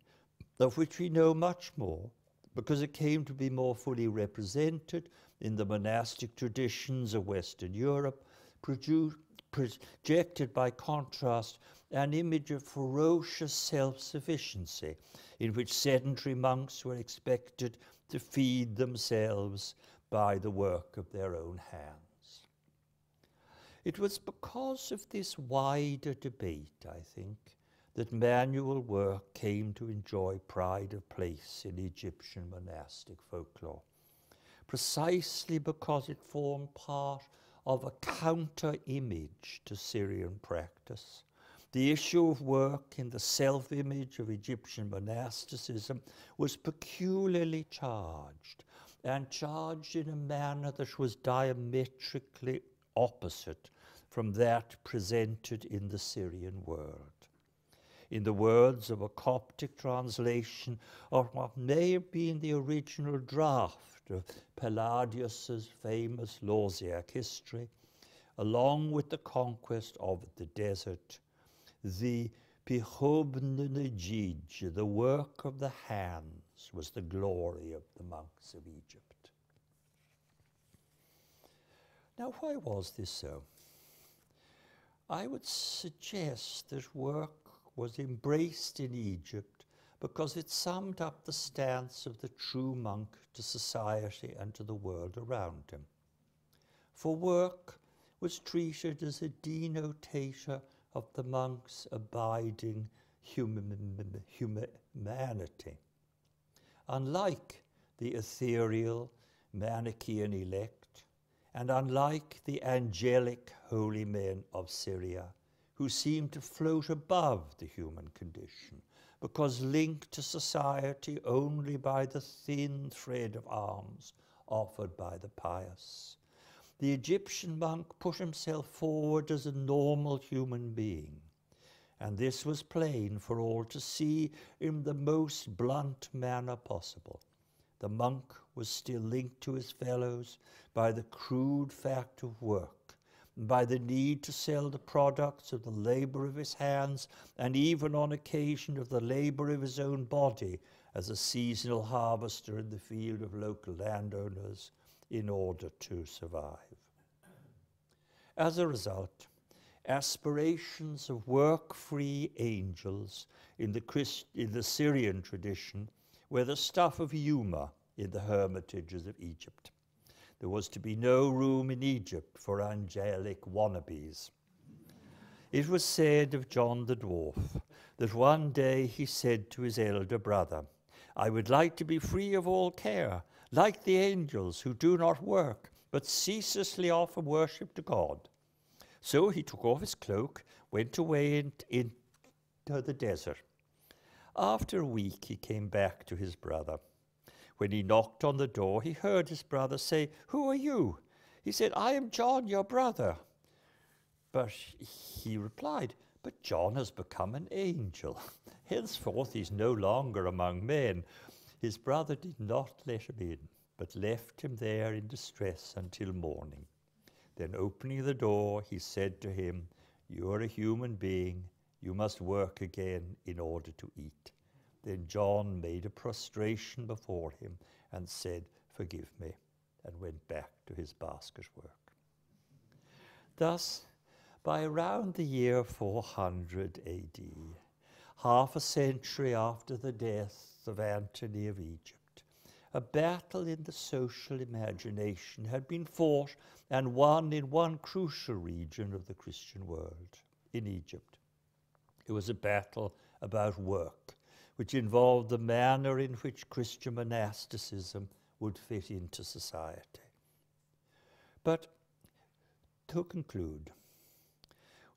of which we know much more, because it came to be more fully represented in the monastic traditions of Western Europe, projected by contrast an image of ferocious self-sufficiency in which sedentary monks were expected to feed themselves by the work of their own hands. It was because of this wider debate, I think, that manual work came to enjoy pride of place in Egyptian monastic folklore, precisely because it formed part of a counter-image to Syrian practice. The issue of work in the self-image of Egyptian monasticism was peculiarly charged, and charged in a manner that was diametrically opposite from that presented in the Syrian world. In the words of a Coptic translation of what may have been the original draft of Palladius's famous Lausiac history, along with the conquest of the desert, the Pihobnejij, the work of the hands, was the glory of the monks of Egypt. Now, why was this so? I would suggest that work was embraced in Egypt because it summed up the stance of the true monk to society and to the world around him. For work was treated as a denotator of the monk's abiding humanity. Unlike the ethereal Manichaean elect, and unlike the angelic holy men of Syria, who seemed to float above the human condition, because linked to society only by the thin thread of alms offered by the pious, the Egyptian monk put himself forward as a normal human being, and this was plain for all to see in the most blunt manner possible. The monk was still linked to his fellows by the crude fact of work, by the need to sell the products of the labor of his hands, and even on occasion of the labor of his own body as a seasonal harvester in the field of local landowners in order to survive. As a result, aspirations of work-free angels in the Syrian tradition were the stuff of humor in the hermitages of Egypt. There was to be no room in Egypt for angelic wannabes. It was said of John the dwarf that one day he said to his elder brother, "I would like to be free of all care, like the angels who do not work, but ceaselessly offer worship to God." So he took off his cloak, went away into the desert. After a week he came back to his brother. When he knocked on the door, he heard his brother say, "Who are you?" He said, "I am John, your brother." But he replied, "But John has become an angel. Henceforth he's no longer among men." His brother did not let him in, but left him there in distress until morning. Then opening the door, he said to him, "You are a human being. You must work again in order to eat." Then John made a prostration before him and said, "Forgive me," and went back to his basket work. Thus, by around the year 400 AD, half a century after the death of Antony of Egypt, a battle in the social imagination had been fought and won in one crucial region of the Christian world, in Egypt. It was a battle about work, which involved the manner in which Christian monasticism would fit into society. But to conclude,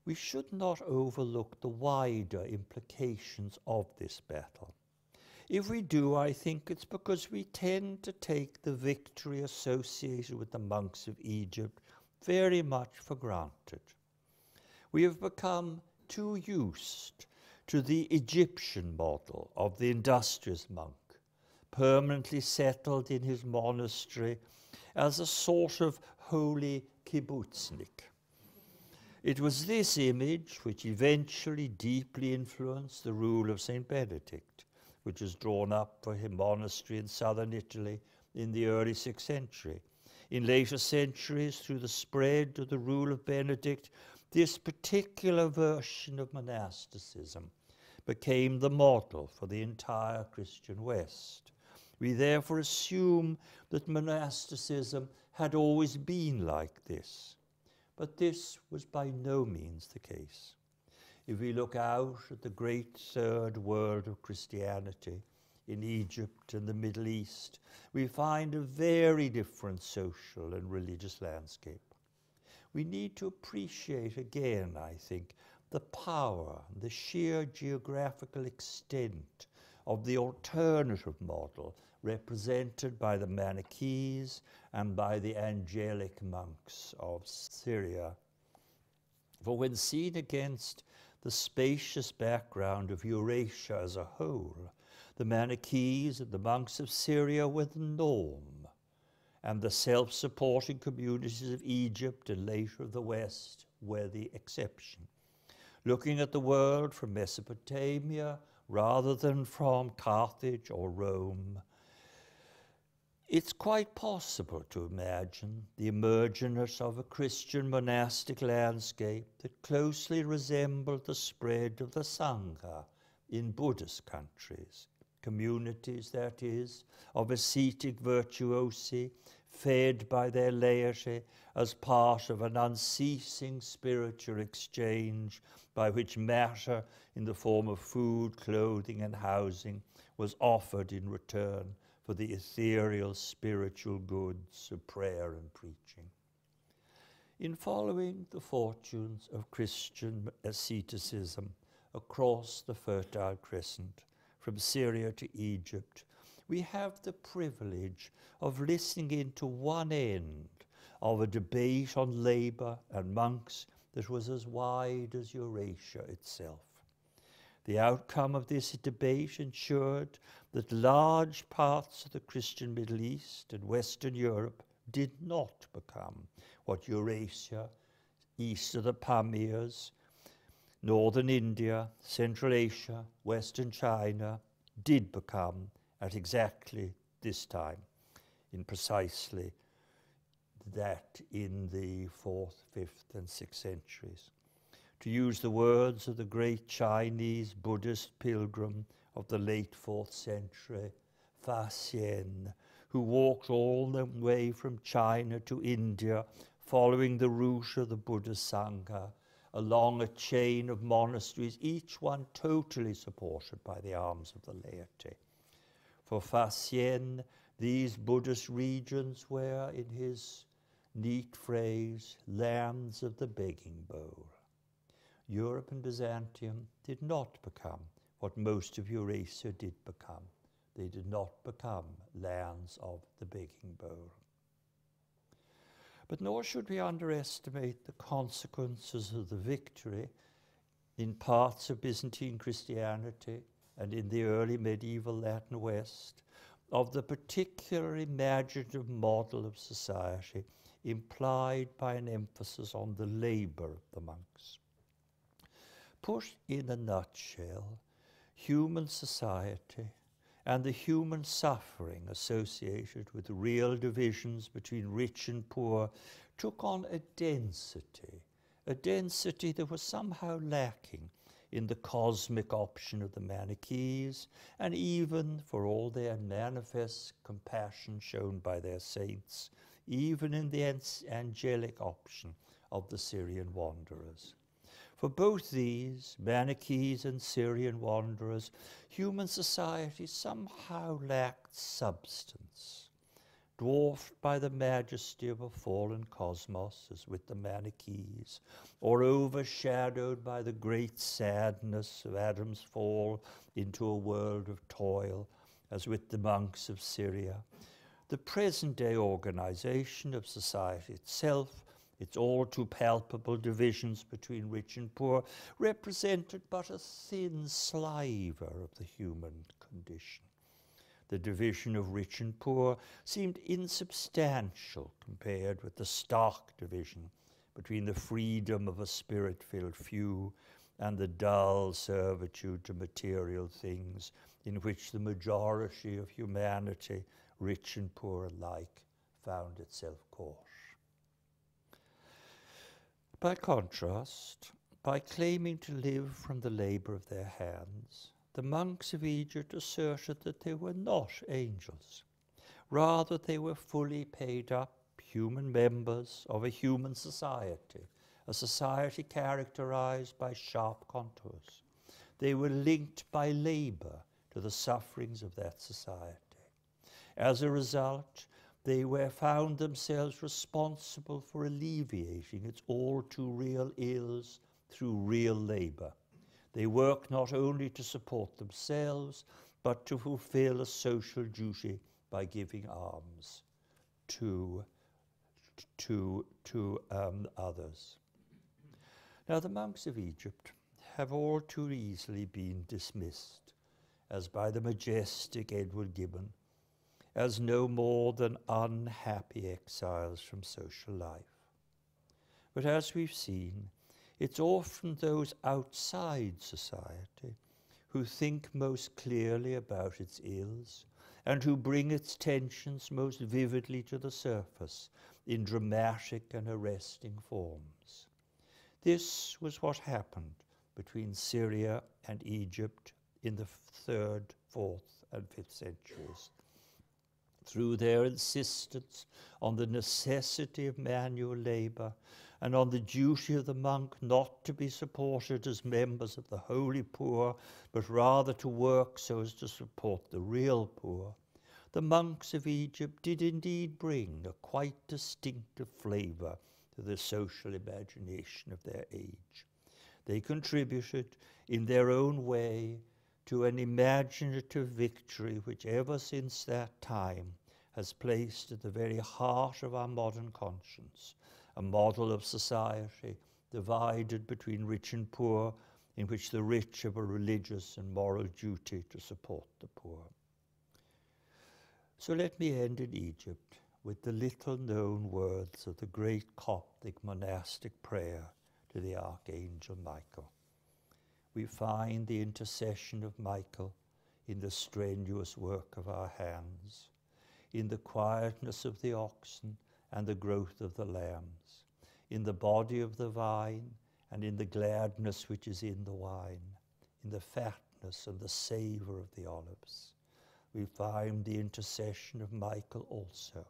we should not overlook the wider implications of this battle. If we do, I think it's because we tend to take the victory associated with the monks of Egypt very much for granted. We have become too used to the Egyptian model of the industrious monk, permanently settled in his monastery as a sort of holy kibbutznik. It was this image which eventually deeply influenced the rule of St. Benedict, which was drawn up for his monastery in southern Italy in the early 6th century. In later centuries, through the spread of the rule of Benedict, this particular version of monasticism became the model for the entire Christian West. We therefore assume that monasticism had always been like this. But this was by no means the case. If we look out at the great third world of Christianity, in Egypt and the Middle East, we find a very different social and religious landscape. We need to appreciate again, I think, the power, the sheer geographical extent of the alternative model represented by the Manor Keys and by the angelic monks of Syria. For when seen against the spacious background of Eurasia as a whole, the Manor Keys and the monks of Syria were the norm, and the self-supporting communities of Egypt and later of the West were the exception. Looking at the world from Mesopotamia rather than from Carthage or Rome, it's quite possible to imagine the emergence of a Christian monastic landscape that closely resembled the spread of the Sangha in Buddhist countries, communities, that is, of ascetic virtuosi, fed by their laity as part of an unceasing spiritual exchange by which matter in the form of food, clothing, and housing was offered in return for the ethereal spiritual goods of prayer and preaching. In following the fortunes of Christian asceticism across the Fertile Crescent, from Syria to Egypt, we have the privilege of listening into one end of a debate on labor and monks that was as wide as Eurasia itself. The outcome of this debate ensured that large parts of the Christian Middle East and Western Europe did not become what Eurasia, east of the Pamirs, northern India, Central Asia, Western China, did become at exactly this time, in precisely that in the 4th, 5th, and 6th centuries. To use the words of the great Chinese Buddhist pilgrim of the late 4th century, Fa Xian, who walked all the way from China to India, following the route of the Buddhist Sangha, along a chain of monasteries, each one totally supported by the arms of the laity. For Facien, these Buddhist regions were, in his neat phrase, lands of the begging bowl. Europe and Byzantium did not become what most of Eurasia did become. They did not become lands of the begging bowl. But nor should we underestimate the consequences of the victory in parts of Byzantine Christianity and in the early medieval Latin West of the particular imaginative model of society implied by an emphasis on the labor of the monks. Put in a nutshell, human society and the human suffering associated with real divisions between rich and poor took on a density that was somehow lacking in the cosmic option of the Manor Keys, and even, for all their manifest compassion shown by their saints, even in the angelic option of the Syrian wanderers. For both these, Manor Keys and Syrian wanderers, human society somehow lacked substance, dwarfed by the majesty of a fallen cosmos, as with the Manor Keys, or overshadowed by the great sadness of Adam's fall into a world of toil, as with the monks of Syria. The present-day organization of society itself, its all too palpable divisions between rich and poor, represented but a thin sliver of the human condition. The division of rich and poor seemed insubstantial compared with the stark division between the freedom of a spirit-filled few and the dull servitude to material things in which the majority of humanity, rich and poor alike, found itself caught. By contrast, by claiming to live from the labor of their hands, the monks of Egypt asserted that they were not angels. Rather, they were fully paid up human members of a human society, a society characterized by sharp contours. They were linked by labor to the sufferings of that society. As a result, they found themselves responsible for alleviating its all too real ills through real labor. They worked not only to support themselves, but to fulfill a social duty by giving alms to others. Now, the monks of Egypt have all too easily been dismissed, as by the majestic Edward Gibbon, as no more than unhappy exiles from social life. But as we've seen, it's often those outside society who think most clearly about its ills and who bring its tensions most vividly to the surface in dramatic and arresting forms. This was what happened between Syria and Egypt in the 3rd, 4th, and 5th centuries. Through their insistence on the necessity of manual labor and on the duty of the monk not to be supported as members of the holy poor, but rather to work so as to support the real poor, the monks of Egypt did indeed bring a quite distinctive flavor to the social imagination of their age. They contributed in their own way to an imaginative victory which ever since that time has placed at the very heart of our modern conscience a model of society divided between rich and poor, in which the rich have a religious and moral duty to support the poor. So let me end in Egypt with the little-known words of the great Coptic monastic prayer to the Archangel Michael. We find the intercession of Michael in the strenuous work of our hands, in the quietness of the oxen and the growth of the lambs, in the body of the vine and in the gladness which is in the wine, in the fatness and the savor of the olives. We find the intercession of Michael also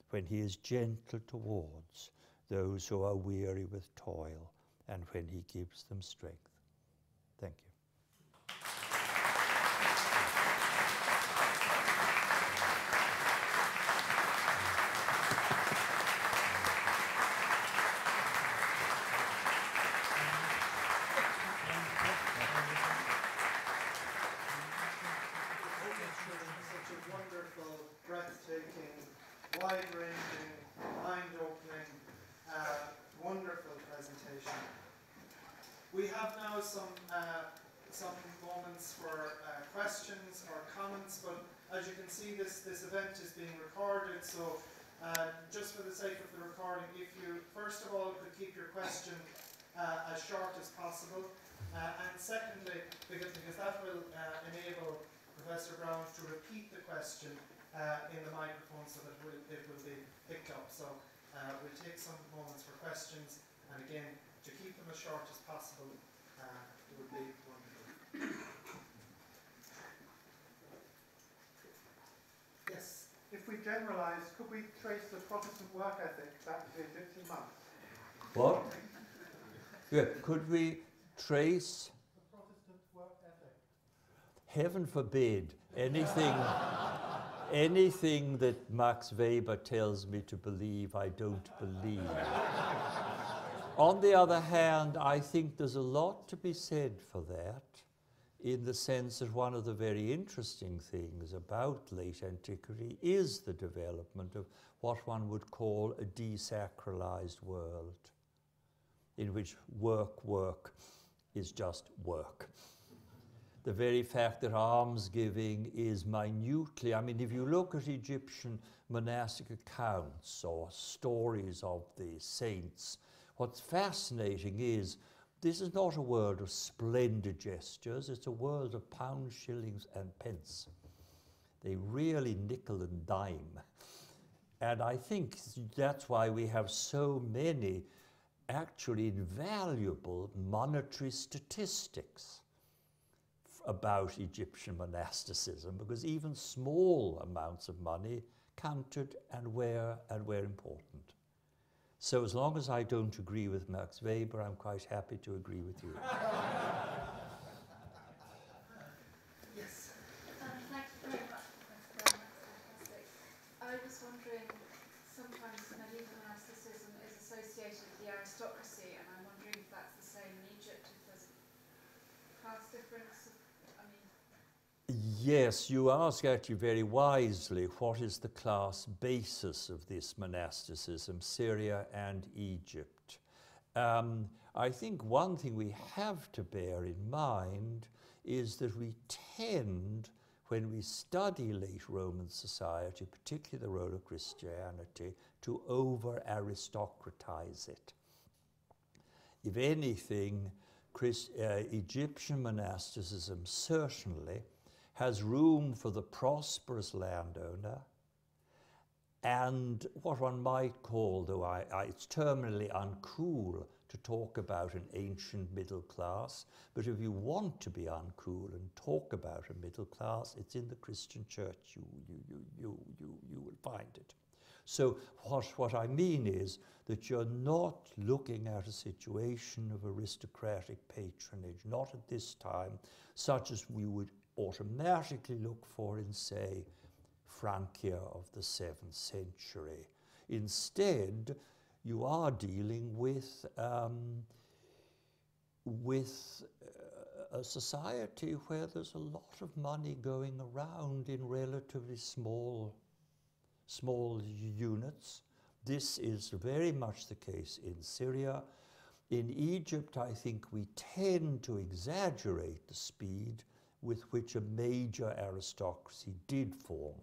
when he is gentle towards those who are weary with toil and when he gives them strength. Thank you. Wide-ranging, mind-opening, wonderful presentation. We have now some moments for questions or comments, but as you can see, this event is being recorded, so just for the sake of the recording, if you first of all could keep your question as short as possible, and secondly, because that will enable Professor Brown to repeat the question in the microphone so that it will be picked up. So we'll take some moments for questions, and again, to keep them as short as possible, it would be wonderful. Yes? If we generalise, could we trace the Protestant work ethic back to the Egyptian monks? What? Yeah, could we trace the Protestant work ethic? Heaven forbid anything that Max Weber tells me to believe, I don't believe. On the other hand, I think there's a lot to be said for that, in the sense that one of the very interesting things about late antiquity is the development of what one would call a desacralized world, in which work is just work. The very fact that almsgiving is minutely, I mean, if you look at Egyptian monastic accounts or stories of the saints, what's fascinating is this is not a world of splendid gestures, it's a world of pounds, shillings, and pence. They really nickel and dime. And I think that's why we have so many actually invaluable monetary statistics about Egyptian monasticism, because even small amounts of money counted and were important. So as long as I don't agree with Max Weber, I'm quite happy to agree with you. Yes. Thank you very much, Professor. That's fantastic. I was wondering, sometimes medieval monasticism is associated with the aristocracy, and I'm wondering if that's the same in Egypt, if there's a class difference. Yes, you ask actually very wisely, what is the class basis of this monasticism, Syria and Egypt? I think one thing we have to bear in mind is that we tend, when we study late Roman society, particularly the role of Christianity, to over-aristocratize it. If anything, Egyptian monasticism certainly has room for the prosperous landowner and what one might call, though it's terminally uncool to talk about an ancient middle class, but if you want to be uncool and talk about a middle class, it's in the Christian church you will find it. So what I mean is that you're not looking at a situation of aristocratic patronage, not at this time, such as we would automatically look for in, say, Francia of the 7th century. Instead, you are dealing with a society where there's a lot of money going around in relatively small units. This is very much the case in Syria. In Egypt, I think we tend to exaggerate the speed with which a major aristocracy did form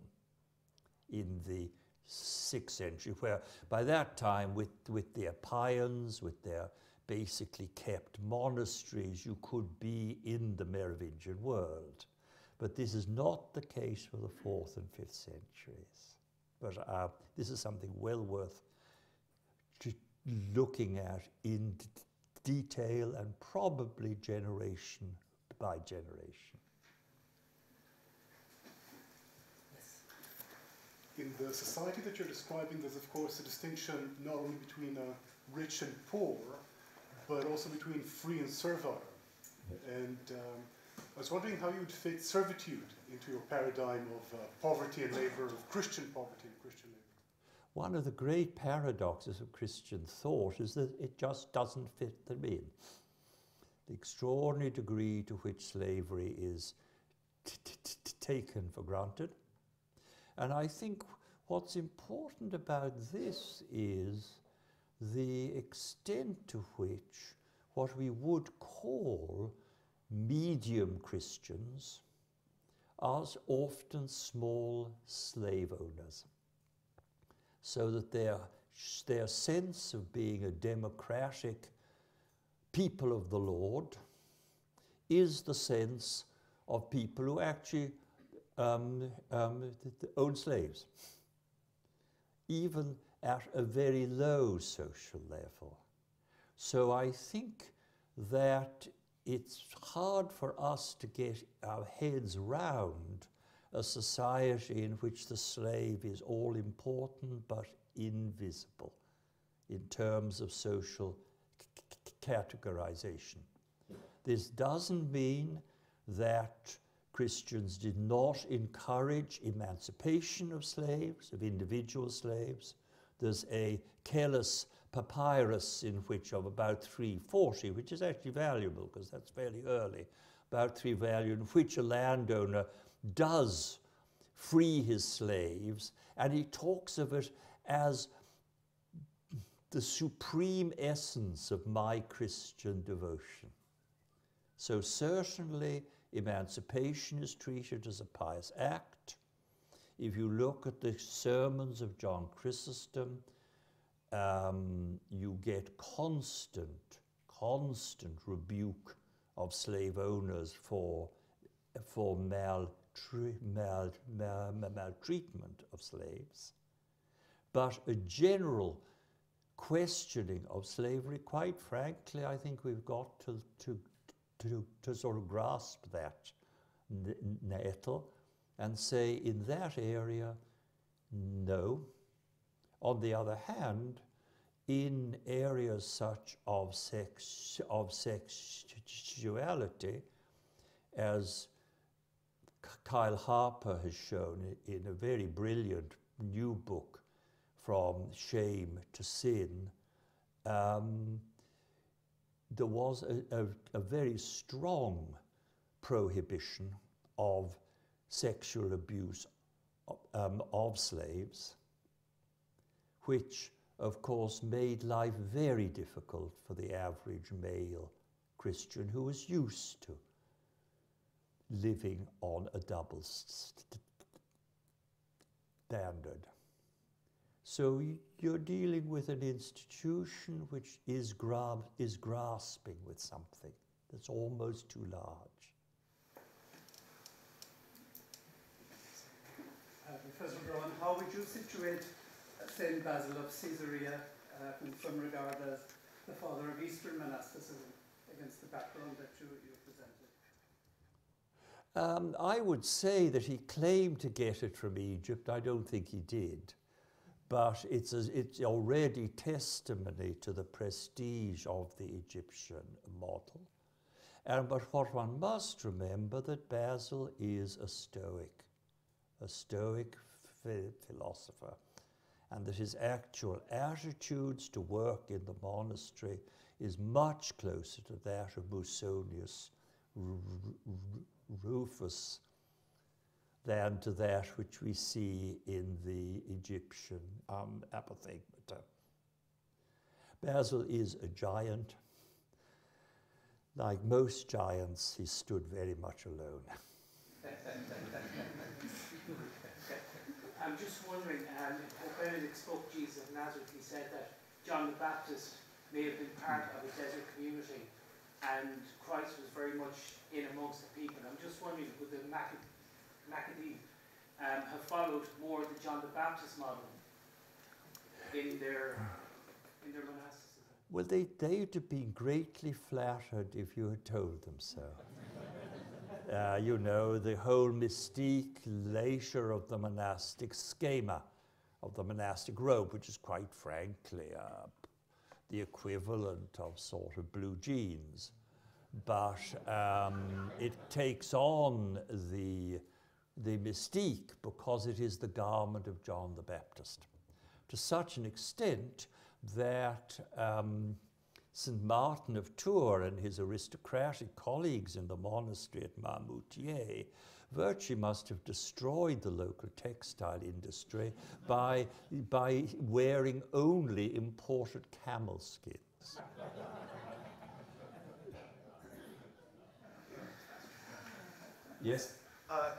in the 6th century, where by that time, with their paeans, with their basically kept monasteries, you could be in the Merovingian world. But this is not the case for the 4th and 5th centuries. But this is something well worth looking at in detail and probably generation by generation. In the society that you're describing, there's of course a distinction not only between rich and poor, but also between free and servile. And I was wondering how you would fit servitude into your paradigm of poverty and labor, of Christian poverty and Christian labor. One of the great paradoxes of Christian thought is that it just doesn't fit them in. The extraordinary degree to which slavery is taken for granted. And I think what's important about this is the extent to which what we would call medium Christians are often small slave owners, so that their sense of being a democratic people of the Lord is the sense of people who actually own slaves, even at a very low social level. So I think that it's hard for us to get our heads round a society in which the slave is all important but invisible in terms of social categorization. This doesn't mean that Christians did not encourage emancipation of slaves, of individual slaves. There's a Kellis papyrus in which of about 340, which is actually valuable because that's fairly early, about 3 value, in which a landowner does free his slaves, and he talks of it as the supreme essence of my Christian devotion. So certainly emancipation is treated as a pious act. If you look at the sermons of John Chrysostom, you get constant rebuke of slave owners for maltreatment of slaves. But a general questioning of slavery, quite frankly, I think we've got to sort of grasp that nettle and say, in that area, no. On the other hand, in areas such of sexuality, as Kyle Harper has shown in a very brilliant new book, From Shame to Sin, there was a very strong prohibition of sexual abuse of slaves, which of course made life very difficult for the average male Christian who was used to living on a double standard. So you're dealing with an institution which is grasping with something that's almost too large. Professor Braun, how would you situate St. Basil of Caesarea in some regard as the father of Eastern monasticism against the background that you presented? I would say that he claimed to get it from Egypt. I don't think he did. But it's already testimony to the prestige of the Egyptian model. But what one must remember, that Basil is a Stoic philosopher, and that his actual attitudes to work in the monastery is much closer to that of Musonius Rufus than to that which we see in the Egyptian apothegmata. Basil is a giant. Like most giants, he stood very much alone. I'm just wondering, Pope Benedict spoke Jesus of Nazareth. He said that John the Baptist may have been part of a desert community and Christ was very much in amongst the people. I'm just wondering, would the Maccabees have followed more the John the Baptist model in their monasticism? Well, they'd have been greatly flattered if you had told them so. You know, the whole mystique leisure of the monastic schema, of the monastic robe, which is quite frankly the equivalent of sort of blue jeans. But it takes on the mystique because it is the garment of John the Baptist, to such an extent that St. Martin of Tours and his aristocratic colleagues in the monastery at Maynooth virtually must have destroyed the local textile industry by wearing only imported camel skins. Yes?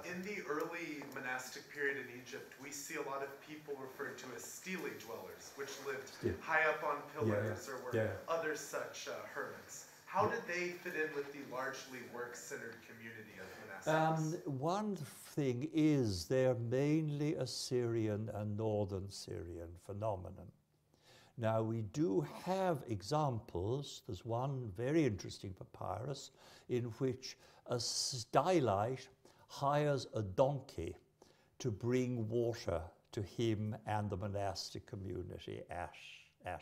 In the early monastic period in Egypt, we see a lot of people referred to as stele dwellers, which lived high up on pillars or were other such hermits. How did they fit in with the largely work-centered community of monastics? One thing is they're mainly a Syrian and northern Syrian phenomenon. Now, we do have examples. There's one very interesting papyrus in which a stylite hires a donkey to bring water to him and the monastic community at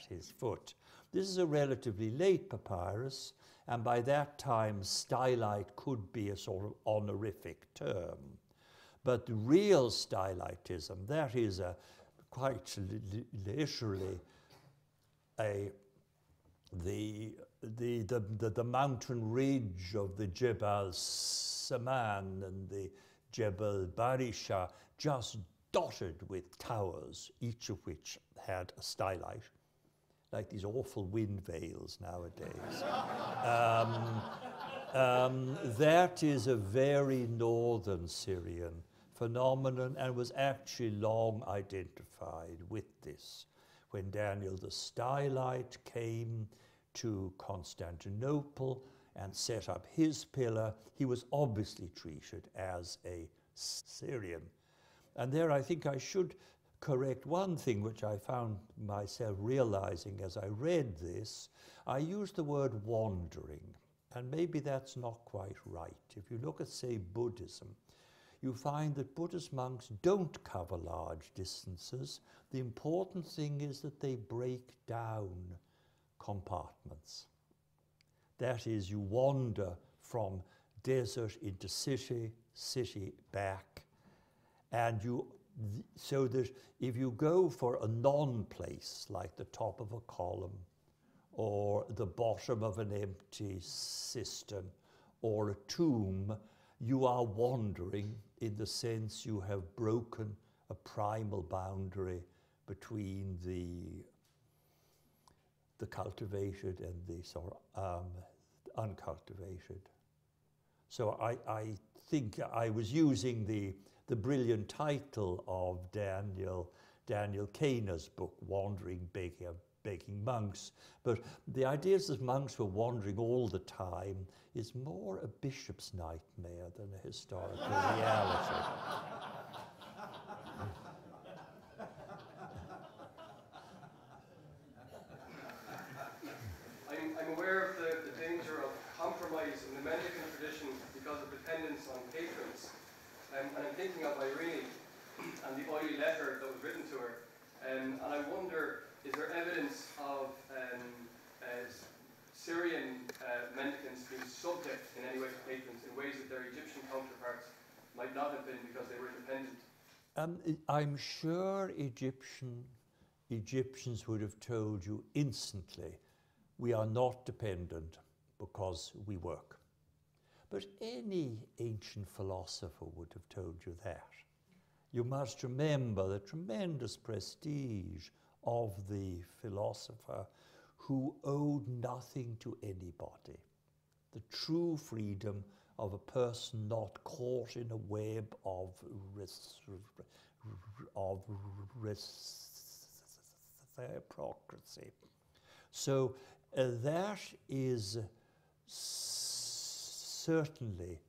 his foot. This is a relatively late papyrus, and by that time stylite could be a sort of honorific term. But the real stylitism, that is quite literally the mountain ridge of the Jebel Saman and the Jebel Barisha, just dotted with towers, each of which had a stylite, like these awful wind veils nowadays. That is a very northern Syrian phenomenon and was actually long identified with this. When Daniel the Stylite came to Constantinople and set up his pillar, he was obviously treated as a Syrian. And there I think I should correct one thing which I found myself realizing as I read this. I used the word wandering, and maybe that's not quite right. If you look at, say, Buddhism, you find that Buddhist monks don't cover large distances. The important thing is that they break down compartments. That is, you wander from desert into city, city back, and so that if you go for a non-place, like the top of a column, or the bottom of an empty cistern, or a tomb, you are wandering in the sense you have broken a primal boundary between the cultivated and the sort of uncultivated. So I think I was using the brilliant title of Daniel Kahner's book, Wandering Begging Monks. But the idea is that monks were wandering all the time is more a bishop's nightmare than a historical reality. I'm aware of the danger of compromise in the mendicant tradition because of dependence on patrons. And I'm thinking of Irene and the oily letter that was written to her. And I wonder, is there evidence of Syrian mendicants being subject in any way to patrons in ways that their Egyptian counterparts might not have been because they were dependent? I'm sure Egyptians would have told you instantly, we are not dependent because we work. But any ancient philosopher would have told you that. You must remember the tremendous prestige of the philosopher who owed nothing to anybody. The true freedom of a person not caught in a web of reciprocity. So that is certainly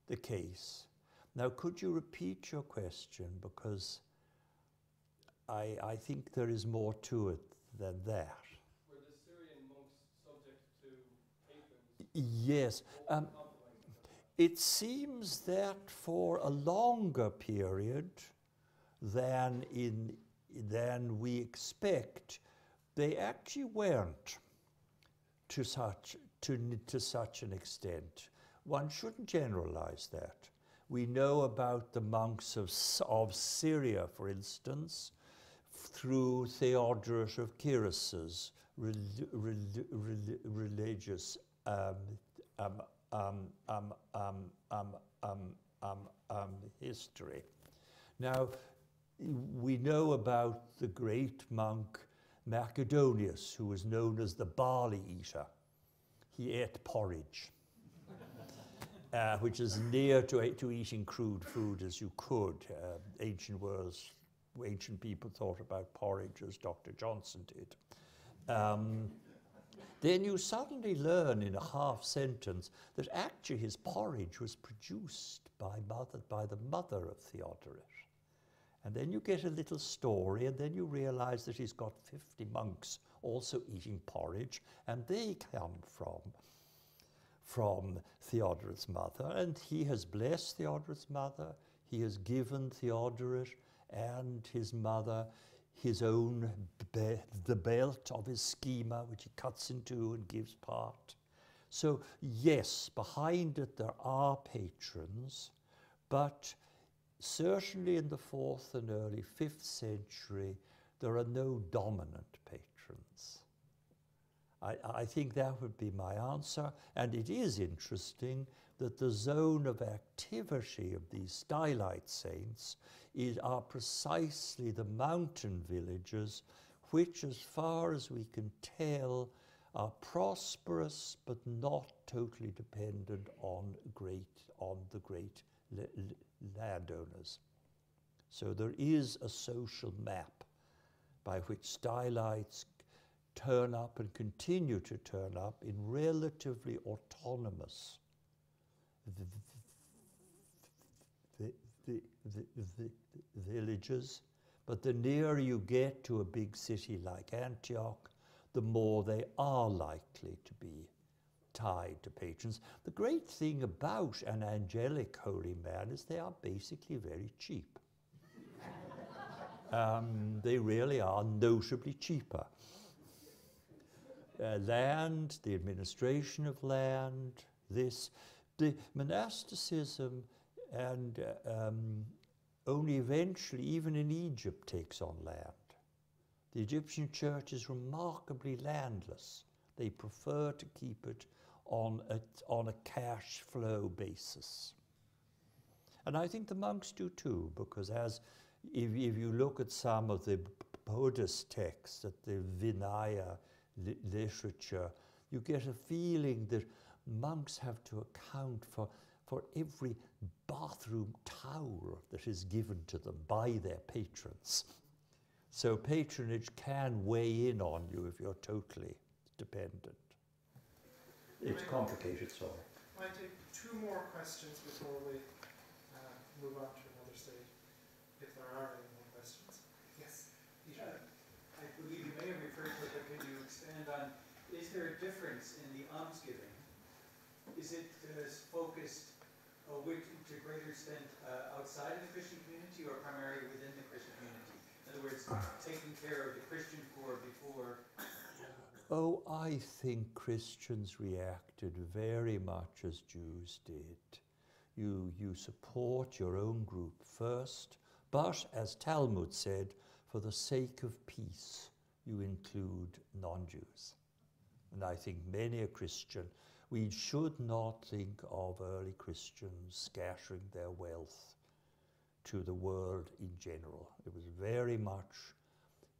the case. Now, could you repeat your question? Because I think there is more to it than that. Were the Syrian monks subject to patrons? Yes. It seems that for a longer period than we expect, they actually weren't to such an extent. One shouldn't generalize that. We know about the monks of Syria, for instance, through Theodorus of Kyros's religious history. Now, we know about the great monk Macedonius, who was known as the barley eater. He ate porridge, which is near to eating crude food as you could. Ancient people thought about porridge as Dr. Johnson did. Then you suddenly learn in a half sentence that actually his porridge was produced by the mother of Theodorus. And then you get a little story, and then you realize that he's got 50 monks also eating porridge, and they come from Theodorus' mother, and he has blessed Theodorus' mother. He has given Theodorus and his mother his own the belt of his schema, which he cuts in two and gives part. So yes, behind it there are patrons, but certainly in the 4th and early 5th century, there are no dominant patrons. I think that would be my answer, and it is interesting that the zone of activity of these stylite saints are precisely the mountain villages, which, as far as we can tell, are prosperous but not totally dependent on the great landowners. So there is a social map by which stylites turn up and continue to turn up in relatively autonomous villages. But the nearer you get to a big city like Antioch, the more they are likely to be tied to patrons. The great thing about an angelic holy man is they are basically very cheap. They really are notably cheaper. Land, the administration of land, the monasticism, and only eventually, even in Egypt, takes on land. The Egyptian church is remarkably landless. They prefer to keep it on a cash flow basis. And I think the monks do too, because if you look at some of the Buddhist texts, at the Vinaya literature, you get a feeling that monks have to account for every bathroom towel that is given to them by their patrons. So patronage can weigh in on you if you're totally dependent. It's complicated, sorry. I take 2 more questions before we move on to another stage, if there are any more questions. Yes, Peter. I believe you may have referred to it, but can you expand on, is there a difference in the almsgiving? Is it focused to a greater extent outside of the Christian community or primarily within the Christian community? In other words, taking care of the Christian poor before... Oh, I think Christians reacted very much as Jews did. You support your own group first, but as Talmud said, for the sake of peace, you include non-Jews. And I think many a Christian, we should not think of early Christians scattering their wealth to the world in general. It was very much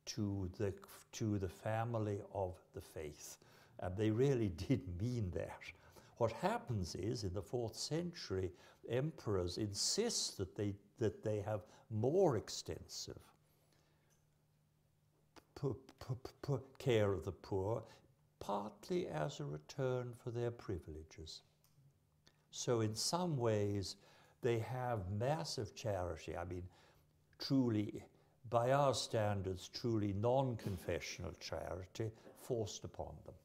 to the family of the faith. And they really did mean that. What happens is, in the 4th century, emperors insist that they have more extensive care of the poor, partly as a return for their privileges. So in some ways, they have massive charity. I mean, truly, by our standards, truly non-confessional charity forced upon them.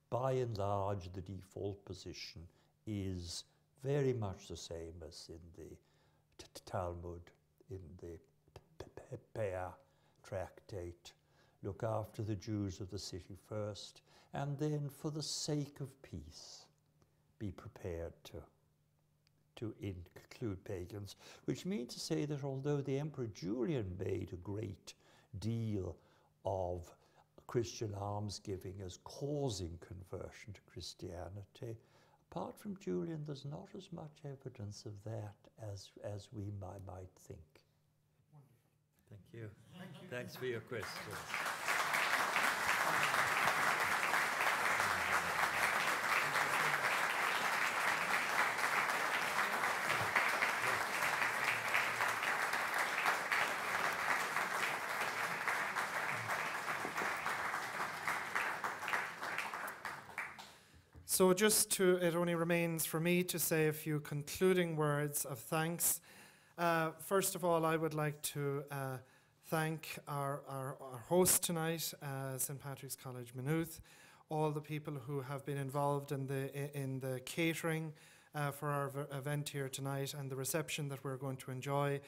By and large, the default position is very much the same as in the Talmud, in the Peah tractate, look after the Jews of the city first, and then for the sake of peace, be prepared to include pagans, which means to say that although the Emperor Julian made a great deal of Christian almsgiving as causing conversion to Christianity, apart from Julian, there's not as much evidence of that as we might think. Wonderful. Thank you. Thank you. Thanks for your questions. So it only remains for me to say a few concluding words of thanks. First of all, I would like to thank our host tonight, St. Patrick's College, Maynooth, all the people who have been involved in the catering for our event here tonight and the reception that we're going to enjoy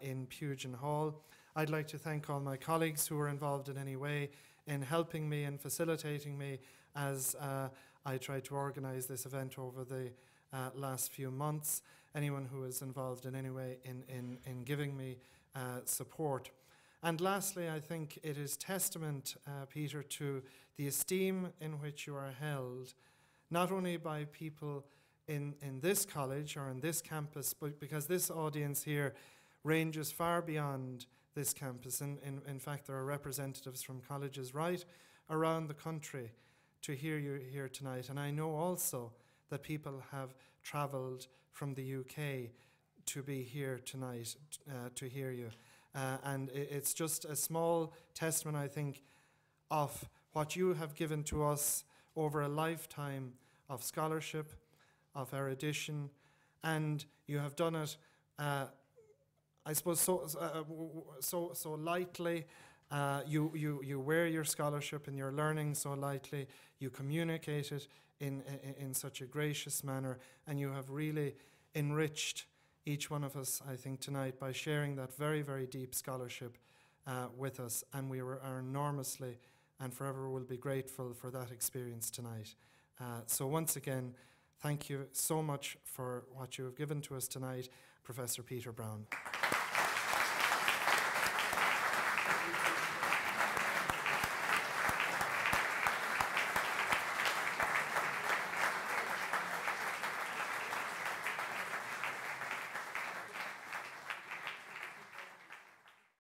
in Pugin Hall. I'd like to thank all my colleagues who were involved in any way in helping me and facilitating me as I tried to organize this event over the last few months. Anyone who is involved in any way in giving me support. And lastly, I think it is testament, Peter, to the esteem in which you are held, not only by people in this college or in this campus, but because this audience here ranges far beyond this campus. In fact, there are representatives from colleges right around the country to hear you here tonight. And I know also that people have travelled from the UK to be here tonight to hear you. And it's just a small testament, I think, of what you have given to us over a lifetime of scholarship, of erudition, and you have done it, I suppose, so lightly. You wear your scholarship and your learning so lightly. You communicate it in such a gracious manner, and you have really enriched each one of us, I think, tonight by sharing that very, very deep scholarship with us, and we are enormously and forever will be grateful for that experience tonight. So once again, thank you so much for what you have given to us tonight, Professor Peter Brown.